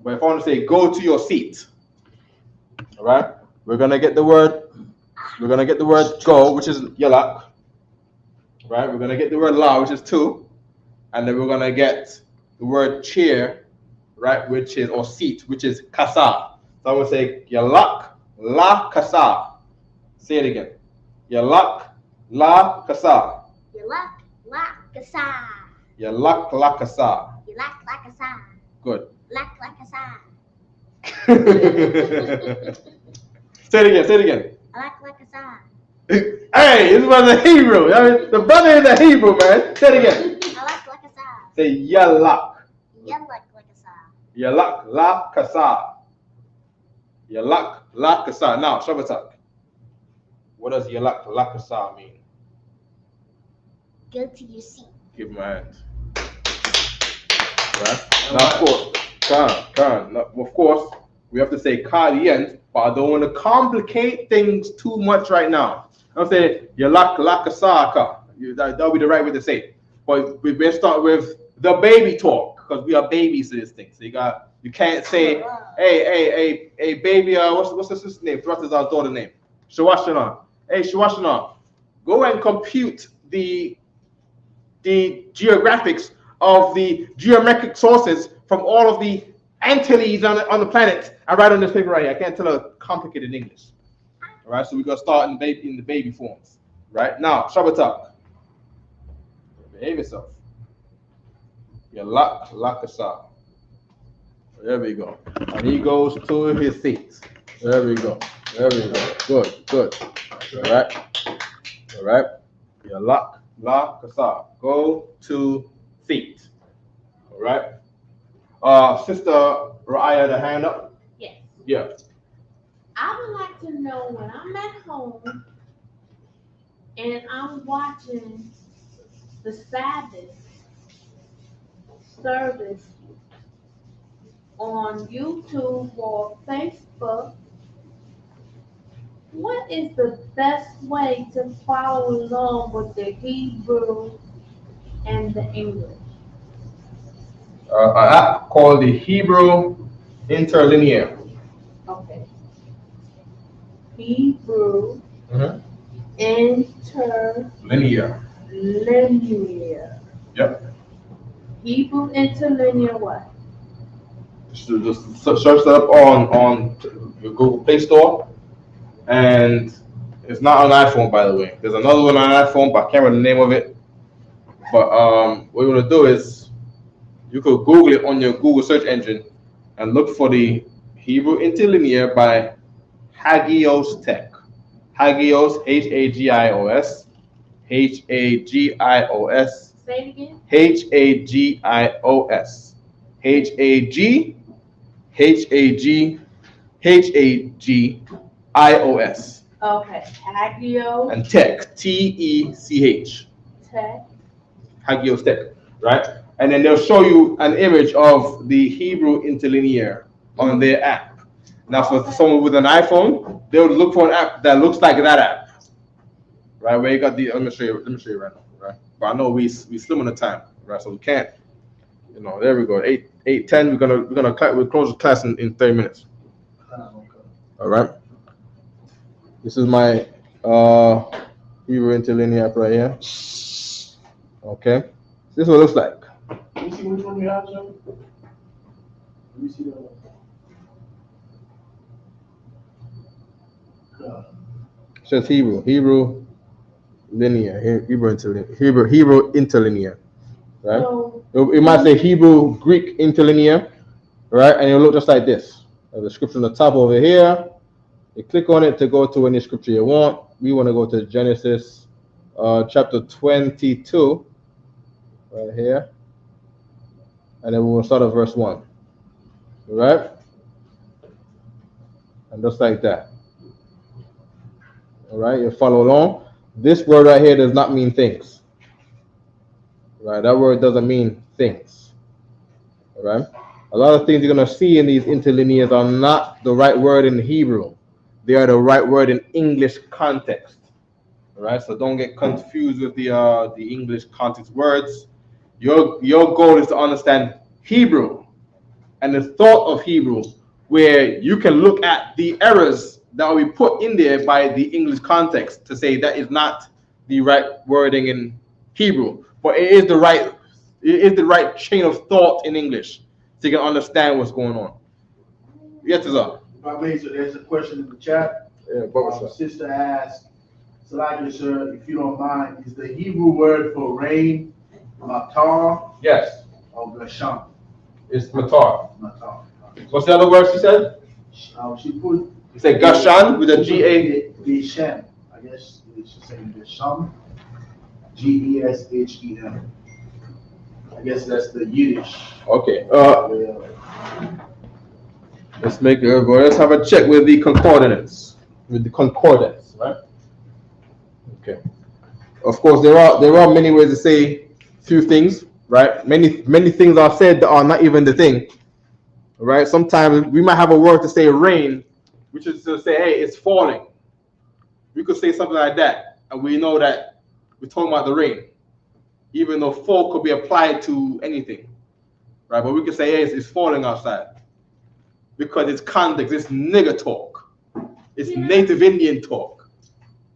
if I want to say go to your seat, all right, we're gonna get the word go, which is yalak. Right? We're gonna get the word la, which is two, and then we're gonna get the word chair, right, which is or seat, which is kasa. So I would say yalak la kasa. Say it again. Yalak la kasa. Yalak la kasa. Yalak la kasa. Yalak la kasa. Good. Lak la kasa. Say it again. Lak la kasa. Hey, this was a Hebrew. I mean, the brother is a Hebrew, man. Say it again. Yalak la kasa. Say yalak. Yalak la kasa. Yalak la kasa. Yalak la kasa. Now, Shabbatak. What does yalak la kasa mean? Go to your seat. Give my hand. Right? Now, of course, of course, we have to say ka at the end, but I don't want to complicate things too much right now. I'm saying yalak la kasa ka. That'll be the right way to say it. But we better start with the baby talk, because we are babies to this thing. So you can't say, hey, baby, what's the sister's name? What is our daughter's name? Shawashana. Hey, Shawashana, go and compute the geographics of the geometric sources from all of the Antilles on the planet. I write on this paper right here. I can't tell a complicated English. All right, so we're gonna start in the baby forms. Right now, Shabbatak. Behave yourself. Yalak lakasa. There we go. And he goes to his seat. There we go. Good. All right. Yalak lakasa. Go to seat. All right. Sister Raya, the hand up. Yes. Yeah. I would like to know when I'm at home and I'm watching the Sabbath service on YouTube or Facebook, what is the best way to follow along with the Hebrew and the English? An app called the Hebrew Interlinear. Okay. Hebrew Linear. Interlinear. Yep. Hebrew interlinear what? Just search that up on your Google Play Store, and it's not on iPhone, by the way. There's another one on iPhone, but I can't remember the name of it. But what you want to do is you could Google it on your Google search engine and look for the Hebrew Interlinear by Hagios Tech. Hagios, Hagios, Hagios, Say it again. Hagios, Hagios, Okay. Hagios and Tech, Tech, Tech. Hagios Tech, right? And then they'll show you an image of the Hebrew Interlinear on their app. Now, for someone with an iPhone, they'll look for an app that looks like that app, right? Where you got the, let me show you right now, right? But I know we slim on the time, right? So we can't, there we go. 8:10. We'll close the class in 30 minutes. All right. This is my Hebrew Interlinear app right here. Okay. This is what it looks like. Let me see which one you have, sir. Let me see that one. It says Hebrew linear, Hebrew interlinear, right? So, It might say Hebrew Greek interlinear, right? And it'll look just like this. The scripture on the top over here. You click on it to go to any scripture you want. We want to go to Genesis chapter 22, right here. And then we'll start at verse 1. Right? And just like that. All right, you follow along. This word right here does not mean things. Right? That word doesn't mean things. All right? A lot of things you're going to see in these interlinears are not the right word in Hebrew. They are the right word in English context. All right? So don't get confused with the English context words. Your goal is to understand Hebrew and the thought of Hebrew, where you can look at the errors that will be put in there by the English context to say that is not the right wording in Hebrew, but it is the right chain of thought in English, so you can understand what's going on. Yes, sir. If I may, so there's a question in the chat. Yeah, Sister asked, Salakia, sir, if you don't mind, is the Hebrew word for rain matar Yes, or gasham? it's matar. Matar. What's the other word she said? She put. You say gashan with a G-A. Geshem. I guess she's saying Gesham. Geshem. I guess that's the Yiddish. Okay. Let's have a check with the concordance. Right? Okay. Of course, there are many ways to say few things, right? Many things are said that are not even the thing. Right? Sometimes we might have a word to say rain, which is to say, hey, it's falling. We could say something like that, and we know that we're talking about the rain, even though fall could be applied to anything, right? But we could say, hey, it's falling outside, because it's context, it's nigger talk, it's native Indian talk.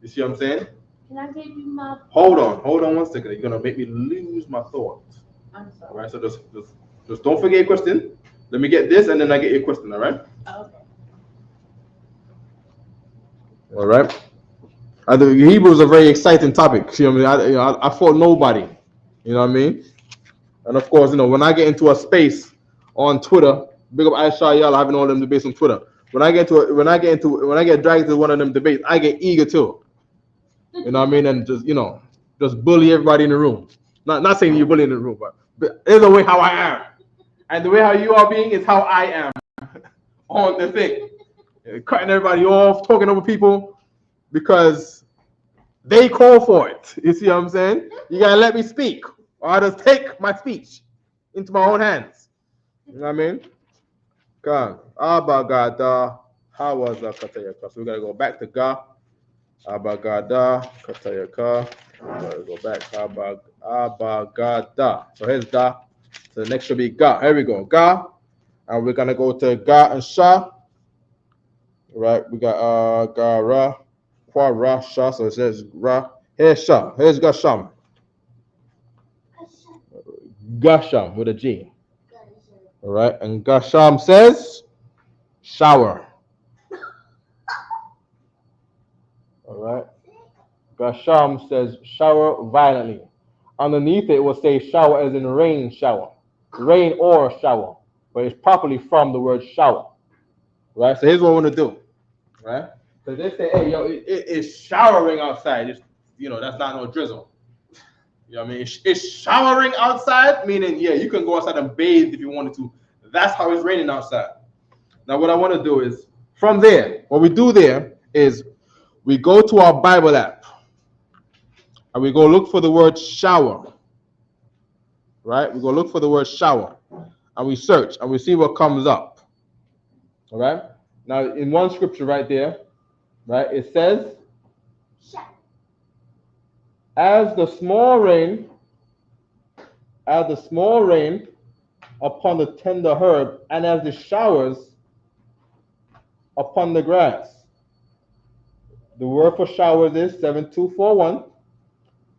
You see what I'm saying? Can I give you my? Hold on 1 second. You're gonna make me lose my thought. I'm sorry. All right, so just don't forget your question. Let me get this, and then I get your question. All right. Okay. All right. The Hebrew is a very exciting topic. See what I mean? I fought nobody. You know what I mean? And of course, when I get into a space on Twitter, big up Aisha, y'all having all them debates on Twitter. When I get dragged to one of them debates, I get eager too. You know what I mean? And just bully everybody in the room. Not saying you bully in the room, but there's a way how I am. And the way how you are being is how I am on the thing. Cutting everybody off, talking over people, because they call for it. You see what I'm saying? You gotta let me speak, or I just take my speech into my own hands. You know what I mean? God, Abagada, how was that Katayaka? So we gotta go back to Ga. Abagada, Katayaka. Gotta go back. Abagada. So here's Da. So the next should be Ga. Here we go. Ga. And we're gonna go to Ga and Sha. Right, we got Ga Ra, Kwa Ra Sha. So it says Ra. Here's Sha. Here's Gasham. Gasham with a G. All right, and Gasham says shower. All right. Gasham says shower violently. Underneath it will say shower as in rain shower. Rain or shower. But it's properly from the word shower. Right? So here's what I want to do. Right? So they say, hey, yo, it's showering outside. It's, that's not no drizzle. You know what I mean? It's showering outside, meaning, yeah, you can go outside and bathe if you wanted to. That's how it's raining outside. Now, what I want to do is, from there, what we do there is we go to our Bible app and we go look for the word shower. Right? We go look for the word shower and we search and we see what comes up. All right? Now, in one scripture right there, right, it says, as the small rain upon the tender herb, and as the showers upon the grass. The word for showers is 7241.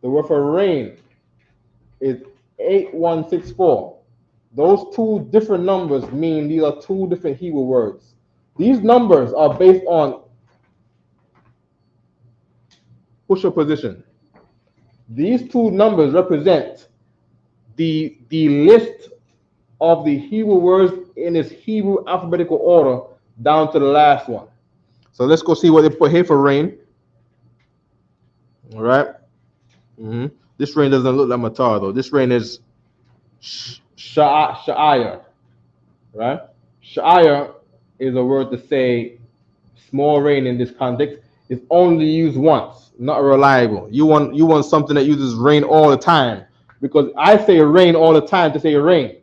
The word for rain is 8164. Those two different numbers mean these are two different Hebrew words. These numbers are based on push up position. These two numbers represent the list of the Hebrew words in its Hebrew alphabetical order down to the last one. So let's go see what they put here for rain. All right. This rain doesn't look like matar though. This rain is sha'ayah. Right? Sha'ayah is a word to say small rain in this context. It's only used once, not reliable. You want something that uses rain all the time, because I say rain all the time to say rain.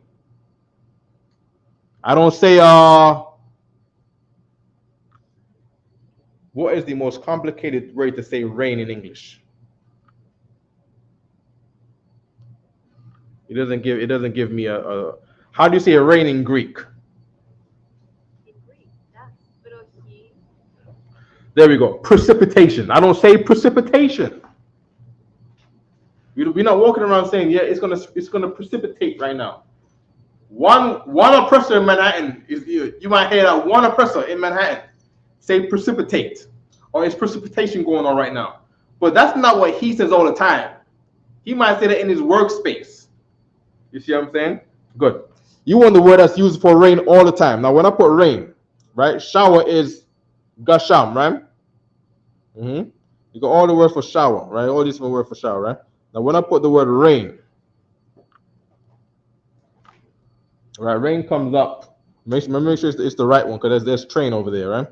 I don't say what is the most complicated way to say rain in English? It doesn't give me a how do you say rain in Greek? There we go. Precipitation. I don't say precipitation. We're not walking around saying, yeah, it's gonna precipitate right now. One oppressor in Manhattan is you might hear that one oppressor in Manhattan say precipitate, or it's precipitation going on right now. But that's not what he says all the time. He might say that in his workspace. You see what I'm saying? Good. You want the word that's used for rain all the time. Now, when I put rain, right, shower is gasham, right? You got all the words for shower, right? All these different words for shower, right? Now, when I put the word rain, right, rain comes up. Make sure it's the right one, because there's train over there, right?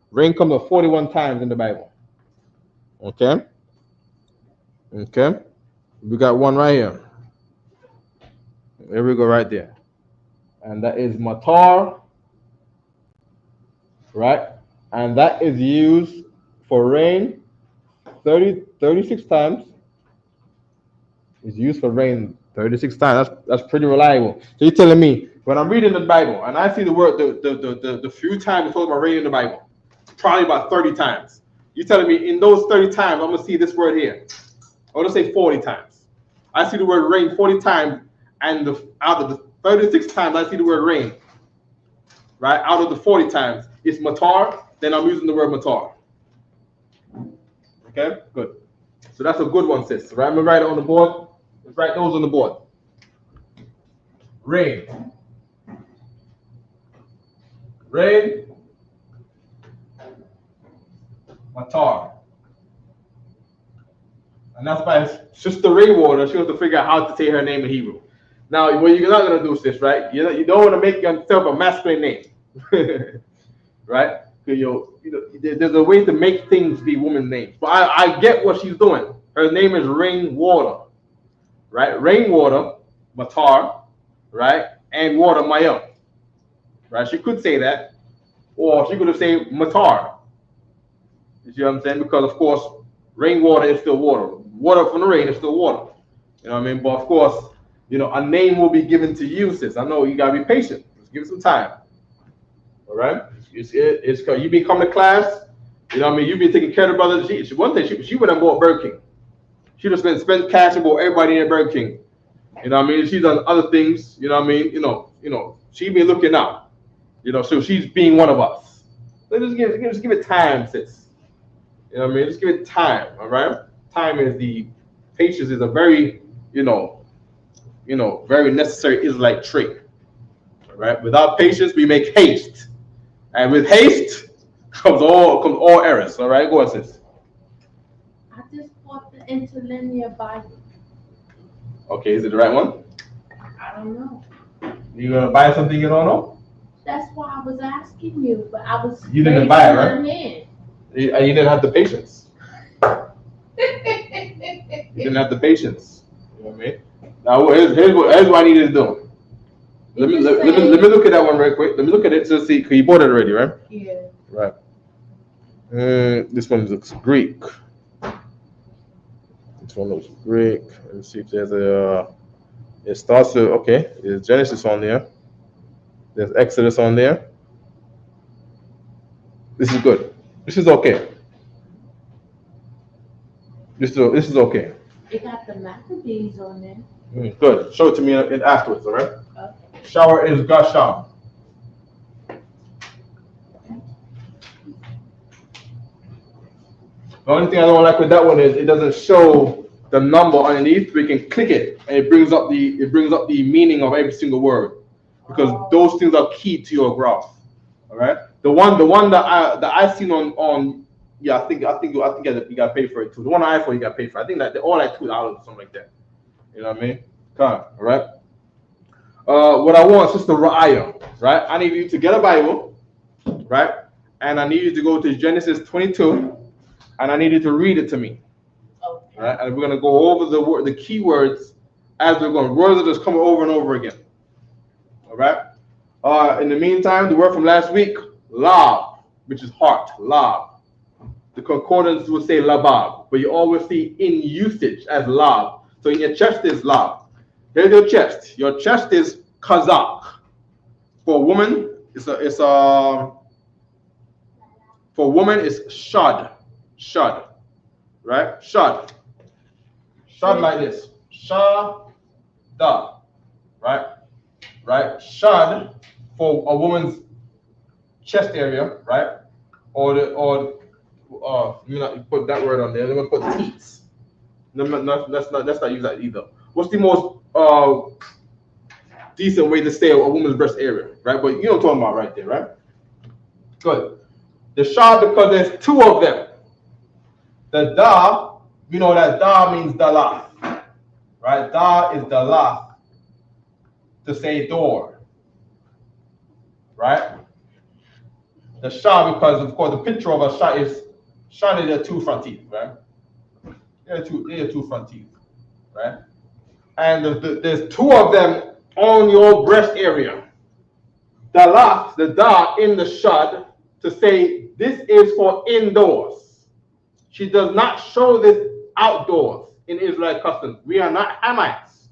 Rain comes up 41 times in the Bible. Okay? Okay? We got one right here. There we go, right there. And that is matar, right? And that is used for rain 36 times. It's used for rain 36 times. That's pretty reliable. So you're telling me, when I'm reading the Bible and I see the word, the few times it's talking about rain in the Bible, probably about 30 times. You're telling me in those 30 times, I'm going to see this word here. I want to say 40 times. I see the word rain 40 times, and out of the 36 times I see the word rain, right? Out of the 40 times, it's matar, then I'm using the word matar. Okay, good. So that's a good one, sis. Right? I'm going to write it on the board. Let's write those on the board. Rain. Rain. Matar. And that's by Sister Rainwater. She wants to figure out how to say her name in Hebrew. Now, what you're not going to do is this, right? You don't want to make yourself a masculine name. Right? Because there's a way to make things be woman names. But I get what she's doing. Her name is Rainwater. Right? Rainwater, Matar, right? And water, Mayel. Right? She could say that. Or she could have said Matar. You see what I'm saying? Because, of course, rainwater is still water. Water from the rain is still water. You know what I mean? But, of course, a name will be given to you, sis. I know you got to be patient. Just give it some time. All right? It's because you be coming to class. You know what I mean? You've been taking care of the brothers. One thing, she went and bought Burger King. She just spent cash and bought everybody in Burger King. You know what I mean? She's done other things. You know what I mean? She been looking out. So she's being one of us. So just give it time, sis. You know what I mean? Just give it time, all right? Patience is a very, very necessary Israelite trait, all right? Without patience, we make haste. And with haste comes all errors, all right? Go on, sis. I just bought the interlinear Bible. Okay, is it the right one? I don't know. You gonna buy something you don't know? That's why I was asking you, but I was. You didn't buy it, right? Hand. You didn't have the patience. You didn't have the patience. You know what I mean? Now, here's what I needed to do. Let me look at that one real quick. Let me look at it to see, because you bought it already, right? Yeah. Right. This one looks Greek. This one looks Greek. Let me see if there's it starts with, okay, there's Genesis on there. There's Exodus on there. This is good. This is okay. This is okay. It got the Maccabees on there. Good. Show it to me afterwards, all right? Okay. Shower is Gasham. The only thing I don't like with that one is it doesn't show the number underneath. We can click it and it brings up the meaning of every single word, because those things are key to your graph. All right. The one that I seen on yeah, I think you got to pay for it too. The one on iPhone you got to pay for. I think that they're all like $2 or something like that. You know what I mean? Come on, all right. What I want, Sister Ra'aya, right? I need you to get a Bible, right? And I need you to go to Genesis 22, and I need you to read it to me. Okay. Right? And we're gonna go over the keywords as we're going. Words are just coming over and over again. All right. In the meantime, the word from last week, lab, which is heart, lab. The concordance would say labab, but you always see in usage as lab. So in your chest is lab. Here's your chest. Your chest is kazak. For a woman, for a woman it's shad. Shad. Right? Shad. Shad like this. Shada. Right? Right? Shad for a woman's chest area, right? Let me not put that word on there. Let me put teats. Let's not use that either. What's the most decent way to say a woman's breast area, right? But you know what I'm talking about right there, right? Good. The shad, because there's two of them. The da, you know that da means dalah, right? Da is dalah to say door, right? The shad, because of course the picture of a shad is the two front teeth, right? They're two front teeth, right? And there's two of them on your breast area. Dalah, the da in the shad to say this is for indoors. She does not show this outdoors in Israelite customs. We are not Hamites,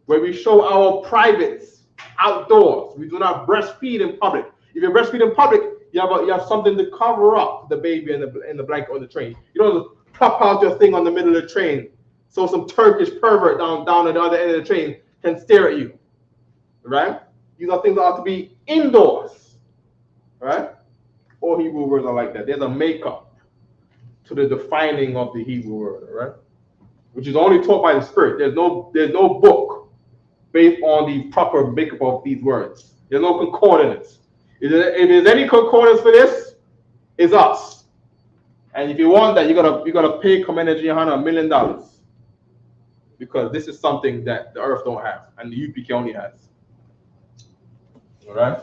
where we show our privates outdoors. We do not breastfeed in public. If you breastfeed in public, you have something to cover up the baby in the blanket on the train. You don't pop out your thing on the middle of the train so some Turkish pervert down at the other end of the train can stare at you. Right? These are things that ought to be indoors. Right? All Hebrew words are like that. There's a makeup to the defining of the Hebrew word, right? Which is only taught by the Spirit. There's no book based on the proper makeup of these words. There's no concordance. If there's any concordance for this, it's us. And if you want that, you gotta pay Commander Johanna $1 million, because this is something that the earth don't have and the UPK only has. All right.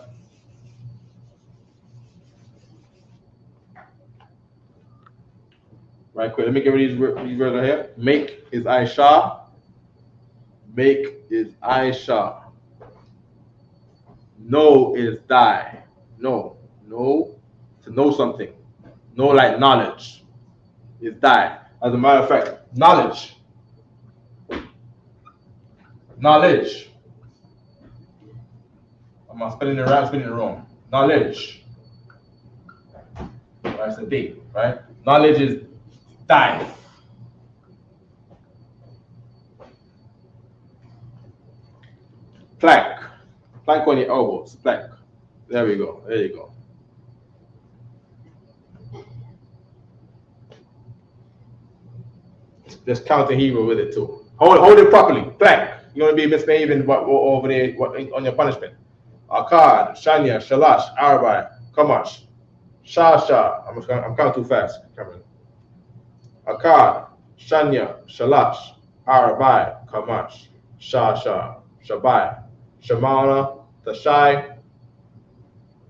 Right quick, let me get rid of these words right here. Make is Aisha. Make is Aisha. Know is die. Know to know something. Know like knowledge is die. As a matter of fact, knowledge. I'm spelling it right, I'm spelling it wrong. Knowledge. Right, it's a D, right? Knowledge is die. Plank. Plank on your elbows. Plank. There we go. There you go. Just count in Hebrew with it too. Hold it properly. Blank. You want to be misbehaving over there on your punishment. Akkad, Shanya, Shalash, Arabai, Kamash, Shasha. I'm counting too fast. Akkad, Shanya, Shalash, Arabai, Kamash, Shasha, Shabai, Shamana, Tashai,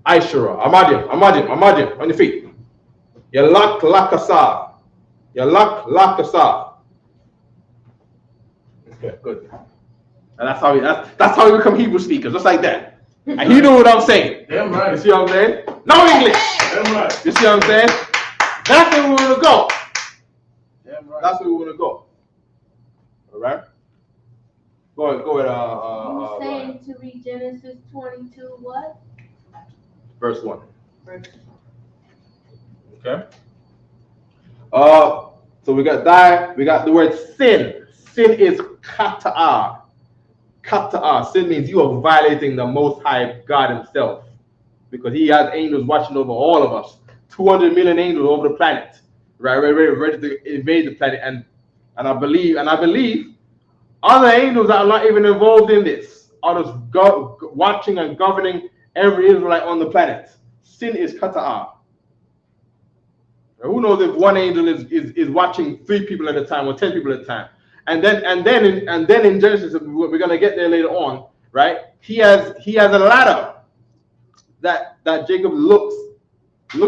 Aishara. Amadim, on your feet. Yalak Lakasa. Okay, good. And that's how we become Hebrew speakers, just like that. And he knew what I'm saying. Damn right. You see what I'm saying? No English. Damn right. You see what I'm saying? That's where we want to go. Damn right. That's where we want to go. All right. Go ahead. You saying to read Genesis 22 what? Verse 1. Verse. Okay. So we got the word sin. Sin is kata'ah. Kata'ah. Sin means you are violating the Most High God Himself, because He has angels watching over all of us. 200 million angels over the planet, right? Ready to invade the planet, and I believe other angels that are not even involved in this are just watching and governing every Israelite on the planet. Sin is kata'ah. Who knows if one angel is watching 3 people at a time or 10 people at a time? And then in Genesis, we're gonna get there later on, right? He has a ladder that Jacob look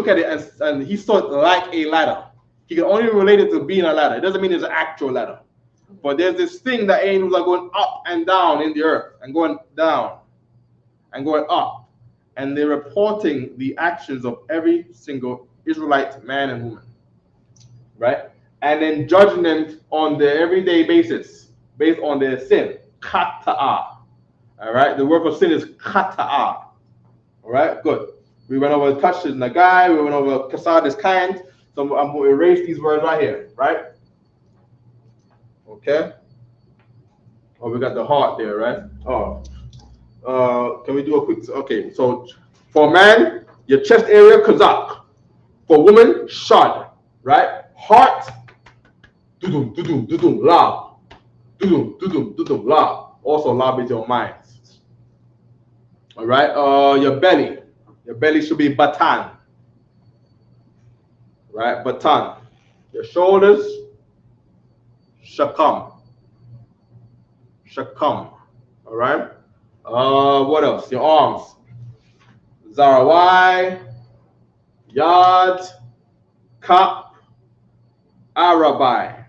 at it and he saw it like a ladder. He can only relate it to being a ladder. It doesn't mean it's an actual ladder. But there's this thing that angels are going up and down in the earth, and going down and going up, and they're reporting the actions of every single Israelite man and woman, right? And then judging them on the everyday basis based on their sin. Kata'ah. All right? The word for sin is kata'ah. All right? Good. We went over touch is nagai. We went over kasad is kind. So I'm going to erase these words right here, right? Okay. Oh, we got the heart there, right? Oh. Can we do a quick? Okay. So for man, your chest area, kazak. For woman, shad, right? Heart, dudum, dudum, dudum, lab. Dudum, dudum, dudum, lab. Also, lab is your mind. All right. Your belly. Your belly should be batan. Right? Batan. Your shoulders, shakam. Shakam. All right. What else? Your arms. Zarawai. Yad, Kap, Arabai.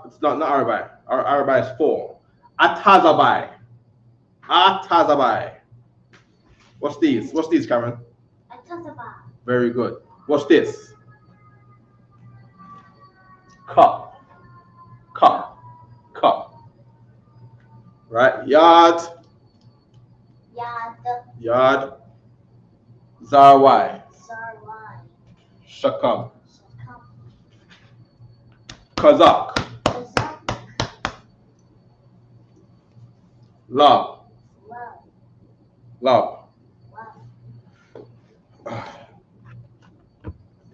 It's not Arabai. Arabai is 4. Atazabai. What's these? What's these, Karen? Atazabai. Very good. What's this? Cup. Right? Yad. Yad. Zarwai. Shakam. Kazak. Love.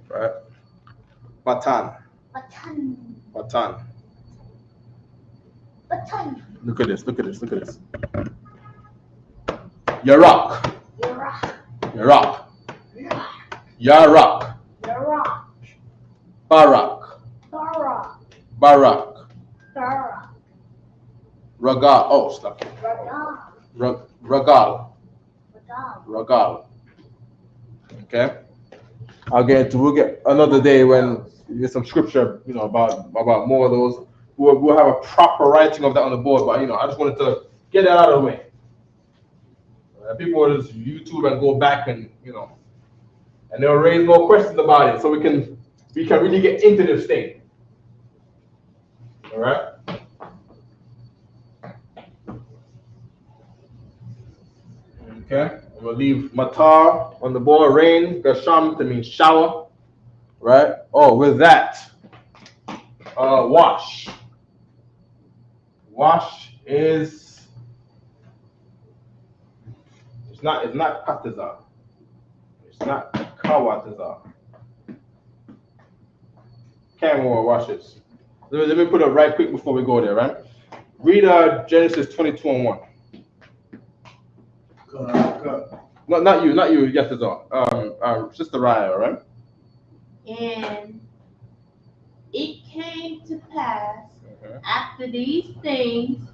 Right. Batan. Look at this. Yarak. Barak. Ragal. Oh, stop. Ragal. Okay. We'll get another day when there's some scripture, about more of those. We'll have a proper writing of that on the board, but I just wanted to get that out of the way. People will just YouTube and go back and and they'll raise more questions about it, so we can really get into this thing. All right. Okay. I'm gonna leave matar on the board. Rain, gasham to mean shower. Right. Oh, with that, wash. Wash is it's not kataza. It's not kawataza. Camera washes. Let me put it right quick before we go there, right? Read Genesis 22:1. Not you, yes, it's all. Sister Raya, right? And it came to pass after these things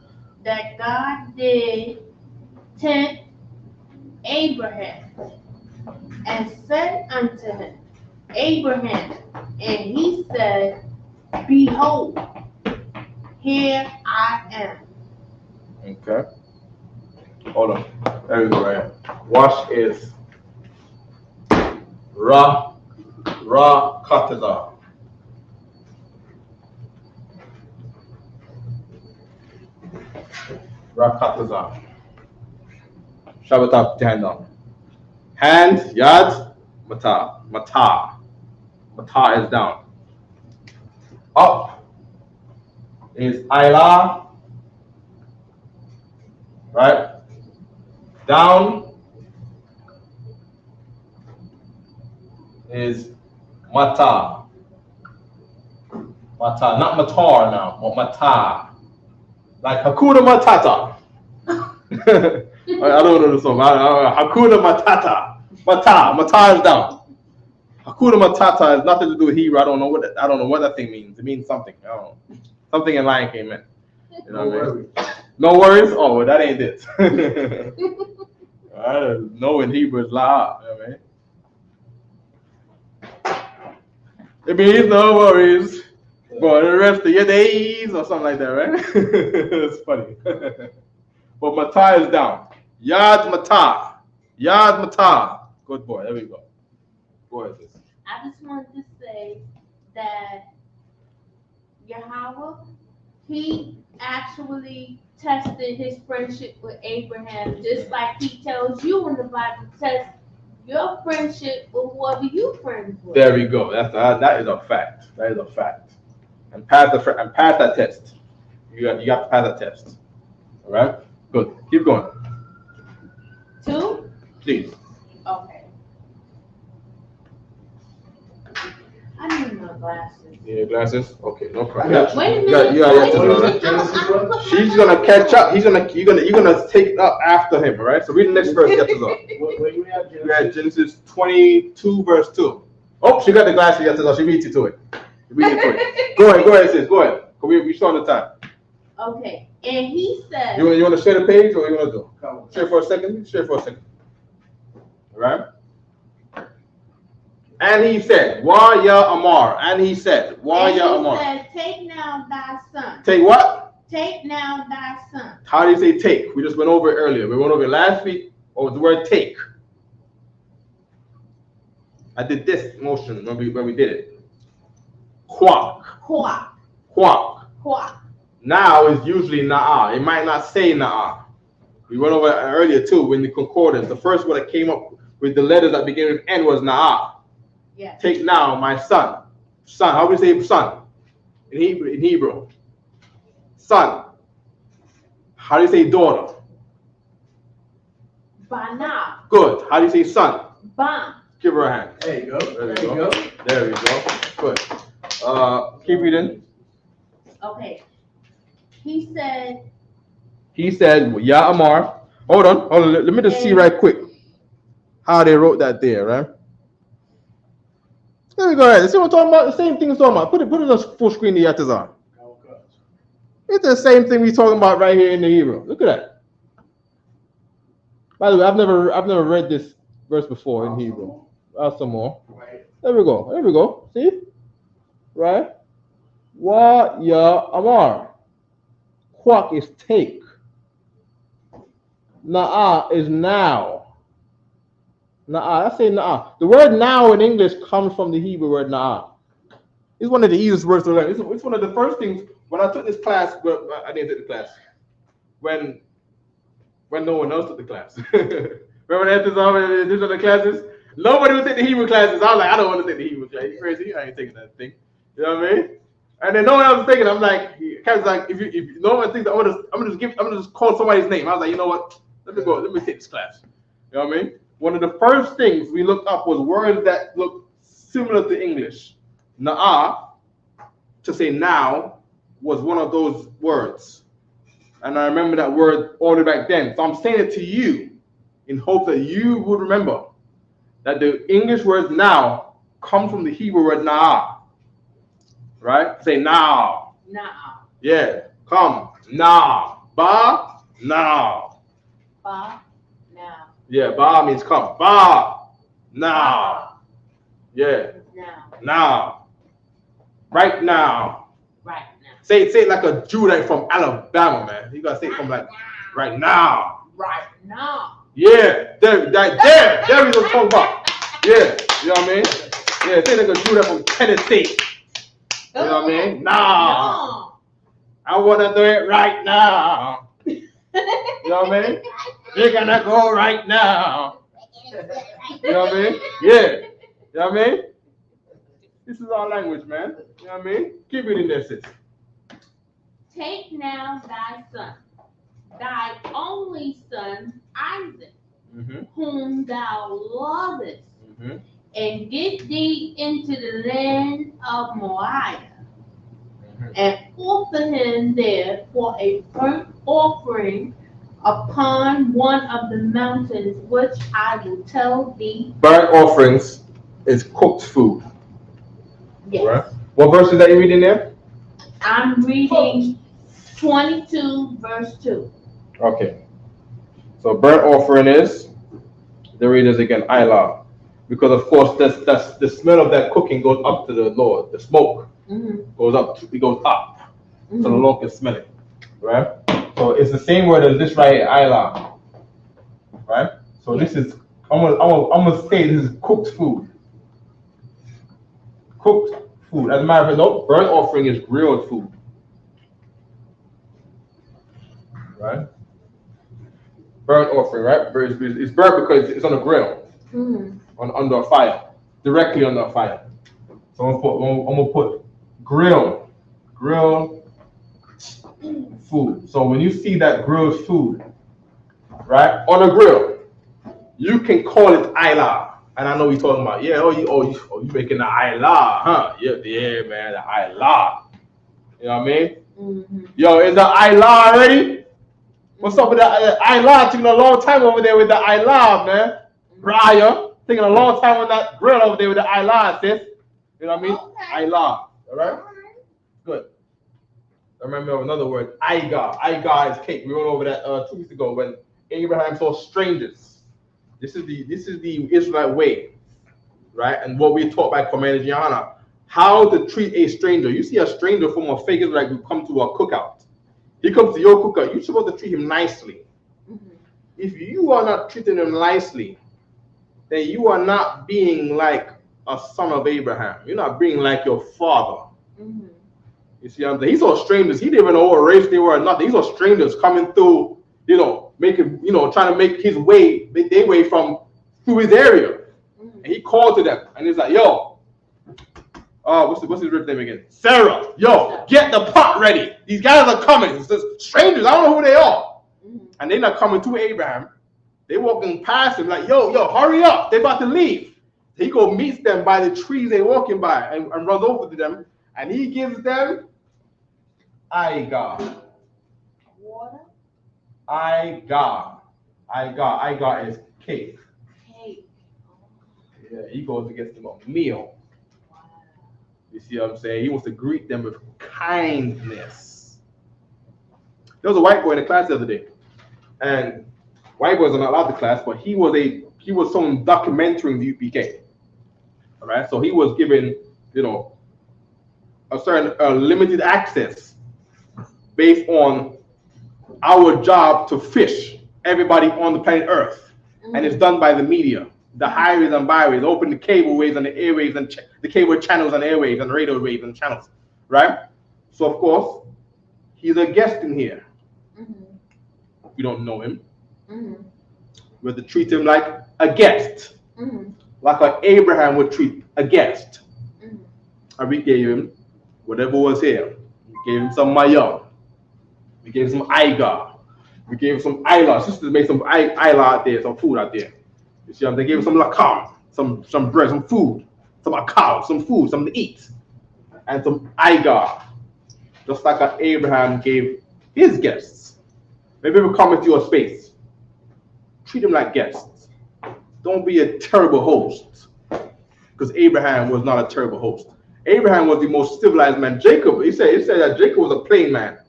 that God did tempt Abraham and said unto him, Abraham, and he said, Behold, here I am. Okay. Hold on. There we go, right? Wash is Qadash. Qadash. Shabbat hand down. Hand, yad, mata. Mata is down. Up is Ayla, right? Down is Mata. Mata, not Matar now, but Mata. Like Hakuna Matata. I don't know the song. Hakuna Matata. Mata is down. Hakuna Matata has nothing to do with Hebrew. I don't know what that thing means. It means something. I don't know. Something in Lion King meant. You know what I mean? No worries. Oh, well, that ain't it. No in Hebrew is la. You know what I mean? It means no worries for the rest of your days or something like that, right? It's funny. But Mata is down. Yad Mata. Yad Mata. Good boy. There we go. Go ahead, sis. I just wanted to say that Yahweh, he actually tested his friendship with Abraham, just like he tells you in the Bible, test your friendship with whoever you friends with. There we go. That is a fact. That is a fact. And pass that test. You have to pass that test. All right. Good. Keep going. 2? Please. Okay. I need my glasses. You need glasses? Okay, no problem. Wait a minute. She's gonna catch up. You're gonna take up after him, all right? So read the next verse. We had Genesis 22 verse 2. Oh, she got the glasses. She beat you to it. Go ahead, sis. Go ahead. We still on the time. Okay, and he said. You want to share the page, or you want to do? Share for a second. All right. And he said, Wa ya Amar. And he said, Wa ya Amar. He said, take now thy son. Take what? Take now thy son. How do you say take? We just went over it earlier. We went over it last week. Oh, the word take. I did this motion when we did it. Quack. Quack. Quack. Quack. Now is usually na'ah. It might not say na'ah. We went over it earlier too when the concordance. The first one that came up with the letters that began with N was na'ah. Yeah. Take now my son. Son. How do we say son? In Hebrew. Son. How do you say daughter? Bana. Good. How do you say son? Ban. Give her a hand. There you go. There we go. Good. Keep reading. Okay. He said, Ya Amar. Hold on. Let me just see right quick how they wrote that there, right? There we go. Right. See what I'm talking about? The same thing we're talking about. Put it on full screen. The Yatazan. It's the same thing we're talking about right here in the Hebrew. Look at that. By the way, I've never read this verse before in Hebrew. Some more. There we go. See? Right? Wa ya Amar. Quack is take. Na'ah is now. Na'ah. I say na'ah. The word now in English comes from the Hebrew word na'ah. It's one of the easiest words to learn. It's one of the first things when I took this class. Well, I didn't take the class. When no one else took the class. Remember when I had these other classes? Nobody would take the Hebrew classes. I was like, I don't want to take the Hebrew class. You crazy? I ain't taking that thing. You know what I mean? And then no one else was taking it. I'm like, kind of like, if no one thinks I'm gonna just call somebody's name. I was like, you know what? Let me take this class. You know what I mean? One of the first things we looked up was words that look similar to English. Na'ah, to say now, was one of those words. And I remember that word all the way back then. So I'm saying it to you in hope that you would remember that the English word now comes from the Hebrew word now. Right? Say now. Now. Yeah. Come. Now. Ba. Now. Ba. Now. Yeah. Ba means come. Ba. Now. Yeah. Now. Now. Right now. Right now. Say it like a Jew like from Alabama, man. You gotta say it from like right now. Right now. Yeah, there we go talking about. Yeah, you know what I mean? Yeah, say like a Jew like from Tennessee. You know what I mean? Nah. I wanna do it right now. You know what I mean? We're gonna go right now. You know what I mean? Yeah. You know what I mean? This is our language, man. You know what I mean? Keep reading this, sis. Take now thy son, thy only son Isaac, whom thou lovest, and get thee into the land of Moriah, and offer him there for a burnt offering upon one of the mountains which I will tell thee. Burnt offerings is cooked food. Yes. Right? What verse is that you reading there? I'm reading 22 verse 2. Okay. So burnt offering is, the readers again, Ilah. Because of course that's the smell of that cooking goes up to the Lord. The smoke goes up. It goes up. So the Lord can smell it. Right? So it's the same word as this right here, Ilah. Right? So this is I'm gonna say this is cooked food. Cooked food. As a matter of fact, no, burnt offering is grilled food. Right? Burnt offering, right? It's burnt because it's on a grill, under a fire, directly under a fire. So I'm gonna put grill food. So when you see that grilled food, right, on a grill, you can call it Ilah. And I know you're talking about, yeah, you making the Ilah, huh? Yeah, man, the Ilah. You know what I mean? Yo, is the Ilah ready? What's up with the Ilah? Taking a long time over there with the Ilah, man. Raya, taking a long time on that grill over there with the Ilah, sis. You know what I mean? Okay. Ilah, all right? Good. I remember another word, Igar. Igar is cake. We went over that 2 weeks ago when Abraham saw strangers. This is the Israelite way, right? And what we taught by Commander Gianna, how to treat a stranger. You see a stranger from a fake Israelite who come to a cookout. He comes to your cookout. You're supposed to treat him nicely. If you are not treating him nicely, then you are not being like a son of Abraham. You're not being like your father. You see what I'm saying? He saw strangers. He didn't even know what race they were or nothing. He saw strangers coming through, trying to make his way, their way through his area. And he called to them. And he's like, yo, what's his rip name again? Sarah, yo, get the pot ready. These guys are coming. It's just strangers. I don't know who they are. And they're not coming to Abraham. They walking past him like, yo, hurry up. They're about to leave. He go meets them by the trees they're walking by and runs over to them. And he gives them Igar. Water? Igar is cake. Yeah, he goes to get them a meal. Wow. You see what I'm saying? He wants to greet them with kindness. There was a white boy in the class the other day. And white boys are not allowed to class, but he was someone documenting the UPK. All right, so he was given, a certain limited access based on our job to fish everybody on the planet Earth, and it's done by the media, the highways and byways, open the cableways and the airways and the cable channels and airways and radio waves and channels, right? So of course, he's a guest in here. We don't know him. We have to treat him like a guest, like an Abraham would treat a guest. And we gave him whatever was here. We gave him some maya. We gave him some Igar. We gave him some Ilah. Sisters made some Ilah out there, some food out there. You see, they gave him some lakam, some bread, some food, some akal, some food, something to eat, and some Igar. just like Abraham gave his guests. Maybe we come into your space. Treat them like guests. Don't be a terrible host. Because Abraham was not a terrible host. Abraham was the most civilized man. Jacob, he said that Jacob was a plain man.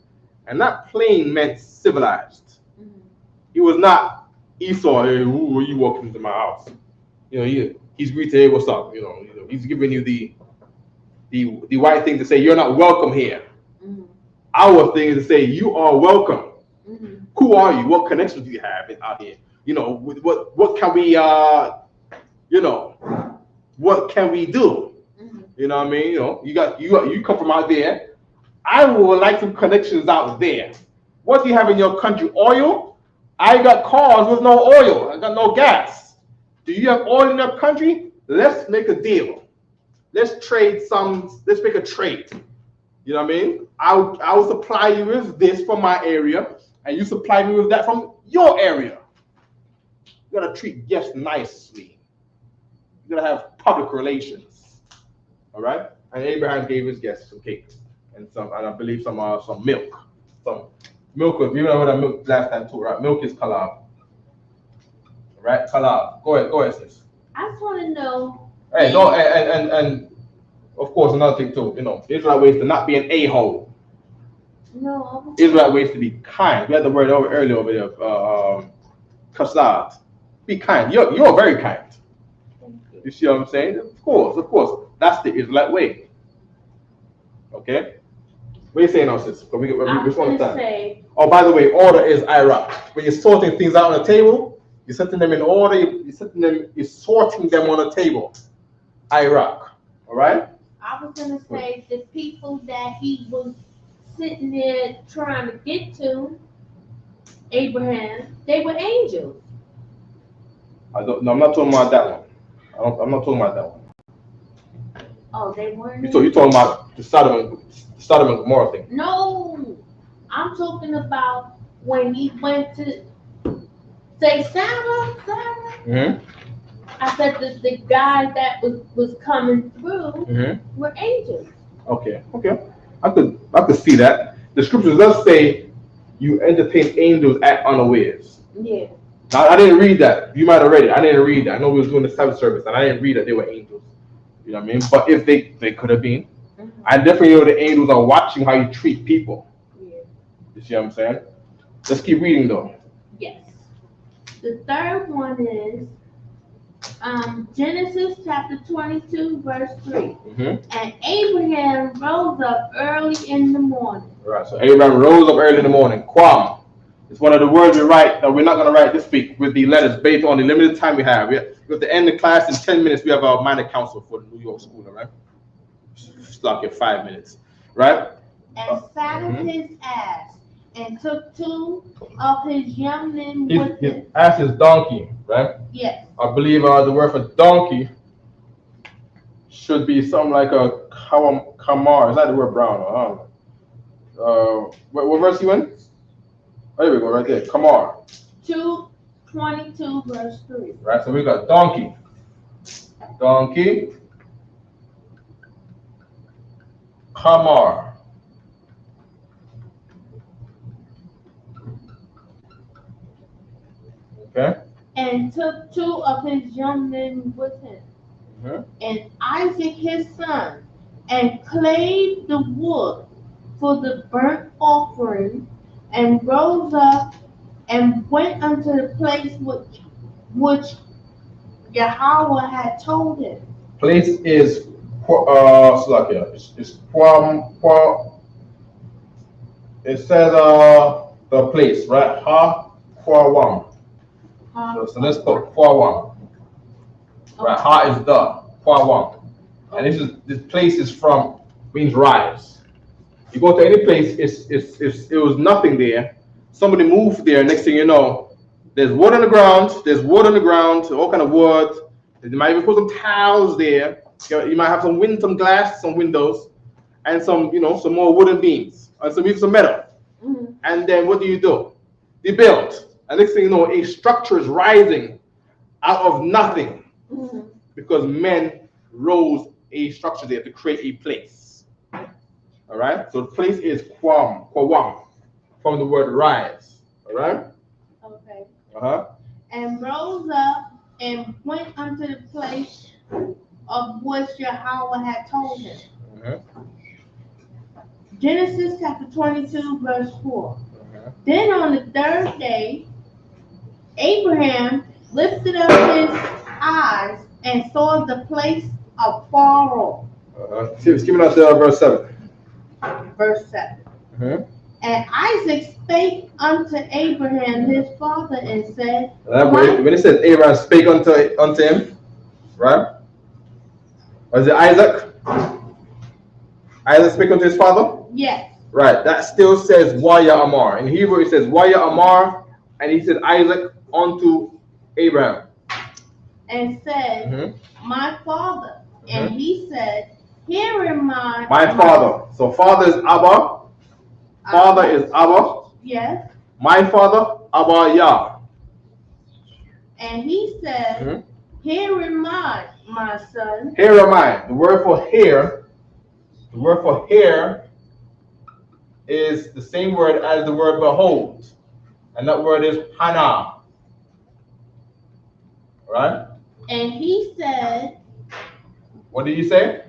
And that plain meant civilized. Mm-hmm. He was not Esau, hey, who are you walking into my house? You know, he's greeting, hey, what's up? You know, he's giving you the white thing to say, you're not welcome here. Mm-hmm. Our thing is to say, you are welcome. Mm-hmm. Who are you? What connections do you have out here? You know, what can we, you know, what can we do? Mm-hmm. You know what I mean? You know, you come from out there. I would like some connections out there. What do you have in your country? Oil? I got cars with no oil. I got no gas. Do you have oil in your country? Let's make a deal. Let's make a trade. You know what I mean? I'll supply you with this from my area, and you supply me with that from your area. You gotta treat guests nicely. You gotta have public relations. All right? And Abraham gave his guests some cake and I believe some milk. Some milk. You know what milk last time too, right? Milk is kalab. Right? Kalab. Go ahead, sis. I just want to know. Hey, no, and of course another thing too. You know, Israelite ways to not be an a-hole. No. Israelite ways to be kind. We had the word earlier over there. Kasad. Be kind. You're very kind. You see what I'm saying? Of course. That's the Israelite way. Okay? What are you saying now, sis? I'm going to say. Oh, by the way, order is Iraq. When you're sorting things out on the table, you're setting them in order. You're sorting them on the table. Iraq. All right? I was going to say the people that he was sitting there trying to get to, Abraham, they were angels. I'm not talking about that one. I'm not talking about that one. Oh, they weren't. You're talking about the Sodom and Gomorrah thing. No, I'm talking about when he went to say Sarah. Mm-hmm. I said the guy that was coming through were angels. Okay. I could see that. The scriptures does say you entertain angels at unawares. Yeah. Now, I didn't read that. You might have read it. I didn't read that. I know we was doing the Sabbath service, and I didn't read that they were angels. You know what I mean? But if they could have been, I definitely know the angels are watching how you treat people. Yeah. You see what I'm saying? Let's keep reading though. Yes. The third one is Genesis chapter 22, verse 3. And Abraham rose up early in the morning. Right. So Abraham rose up early in the morning. Quam. It's one of the words we write that we're not going to write this week with the letters based on the limited time we have. We have to end the class in 10 minutes. We have our minor council for the New York school, all right? Just like in 5 minutes, right? And saddled his ass and took 2 of his young men with him. His ass is donkey, right? Yes. I believe the word for donkey should be something like a kamar. Is that the word brown? I don't know. What verse you in? There we go, right there. Kamar. 2:22, verse 3. Right, so we got donkey. Kamar. Okay. And took 2 of his young men with him, and Isaac his son, and clave the wood for the burnt offering, and rose up and went unto the place which Yahweh had told him. Place is it's it says the place, right? Ha-Quawam. So let's put Quawam. Right, Ha is the Quawam. And this place is means rise. You go to any place, it was nothing there. Somebody moved there. Next thing you know, there's wood on the ground. All kind of wood. You might even put some tiles there. You might have some glass, some windows, and some more wooden beams, and some metal. And then what do? You build. And next thing you know, a structure is rising out of nothing because men rose a structure there to create a place. All right. So the place is Kwam, from the word rise. All right. Okay. And rose up and went unto the place of which Yahweh had told him. Genesis chapter 22, verse 4. Then on the third day, Abraham lifted up his eyes and saw the place afar off. Skip it out to verse 7. Verse 7. And Isaac spake unto Abraham his father and said, when it says Abraham spake unto him, right? Was it Isaac? Isaac spake unto his father? Yes. Right. That still says Waya Amar. In Hebrew it says Waya Amar, and he said Isaac unto Abraham. And said, my father. And he said, here am I. My father. So father is Abba. Father is Abba. Yes. My father, Abba Yah. And he said, here am I, my son. Here am I. The word for here is the same word as the word behold. And that word is Hana. Right? And he said. What did you say?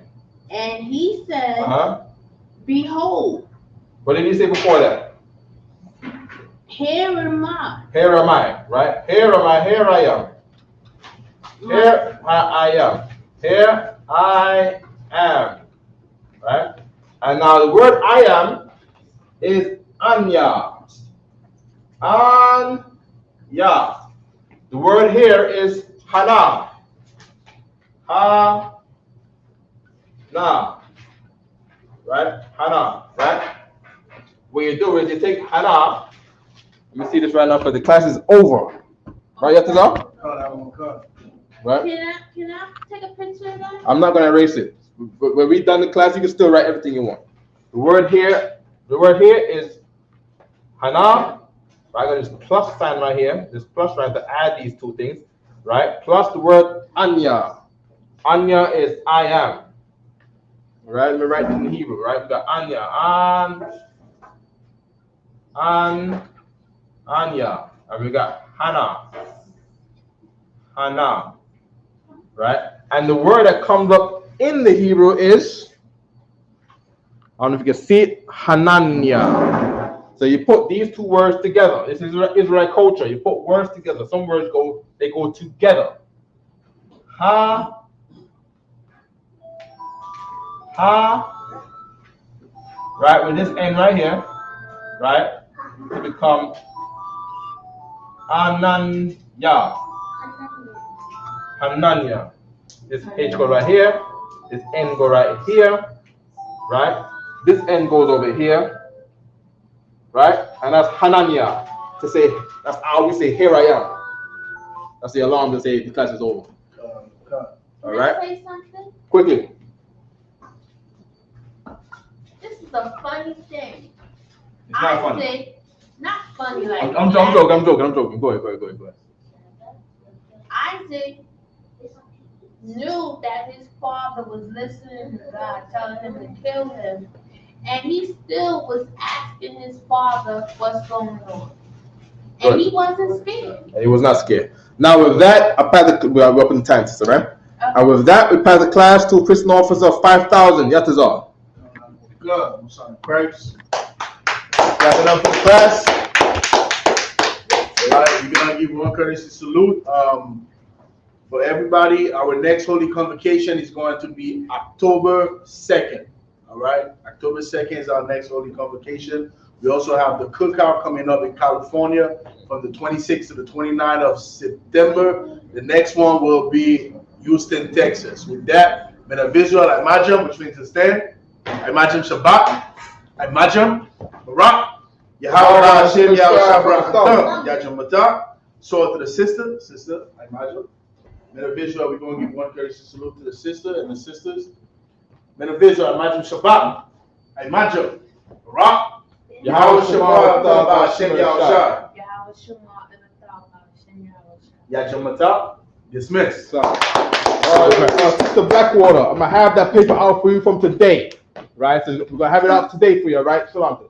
And he said, behold. What did he say before that? Here am I. Here am I, right? Here am I, here I am. Here I am. Here I am. Right? And now the word I am is Anya. Anya. The word here is Hana. Ha. Na. Right? Hana. Right? What you do is you take Hana. Let me see this right now because the class is over. Right, Yatazar? Right? Can I take a picture of that? I'm not going to erase it. But when we're done the class, you can still write everything you want. The word here is Hana. I got this plus sign right here. This plus sign to add these two things, right? Plus the word Anya. Anya is I am. All right, let me write this in Hebrew, right? We got Anya. Anya. And we got Hana. Hana. Right? And the word that comes up in the Hebrew is, I don't know if you can see it, Hananya. So you put these two words together. This is Israelite culture. You put words together. Some words go together. Ha. Right, with this N right here, right, to become Ananya. Hananya. This H go right here. This N go right here. Right? This N goes over here. Right? And that's Hananya. To say, that's how we say, here I am. That's the alarm to say the class is over. All right? Can I say something? Quickly. This is a funny thing. It's not funny. Not funny like I'm joking. Go ahead. Isaac knew that his father was listening to God telling him to kill him, and he still was asking his father what's going on. And Good. he wasn't scared. And he was not scared. Now with that, we are up in time, sister, right? Okay. And with that, we pass the class to a prison officer of 5,000. Yatazar. Good. I'm sorry. Cripes. Wrapping up for the class. All right, we're gonna give one courtesy salute. For everybody, our next holy convocation is going to be October 2nd. All right, October 2nd is our next holy convocation. We also have the cookout coming up in California from the 26th to the 29th of September. The next one will be Houston, Texas. With that, Mena Visual Imajam, which means to stand. Imajam Shabbat. Imajam Barak. Yahweh Hashem Yahweh Shabbat. Yajam Matah. So to the sister, Imajam. Mena Visual, we're going to give one courtesy salute to the sister and the sisters. Mena Visual, Imajam Shabbat. Imajam Barak. Yahweh Shabbat Hashem Yahweh. Yajam Matah. Dismissed. Sister Blackwater, I'm going to have that paper out for you from today. right? So we're gonna have it out today for you, right? Shalom.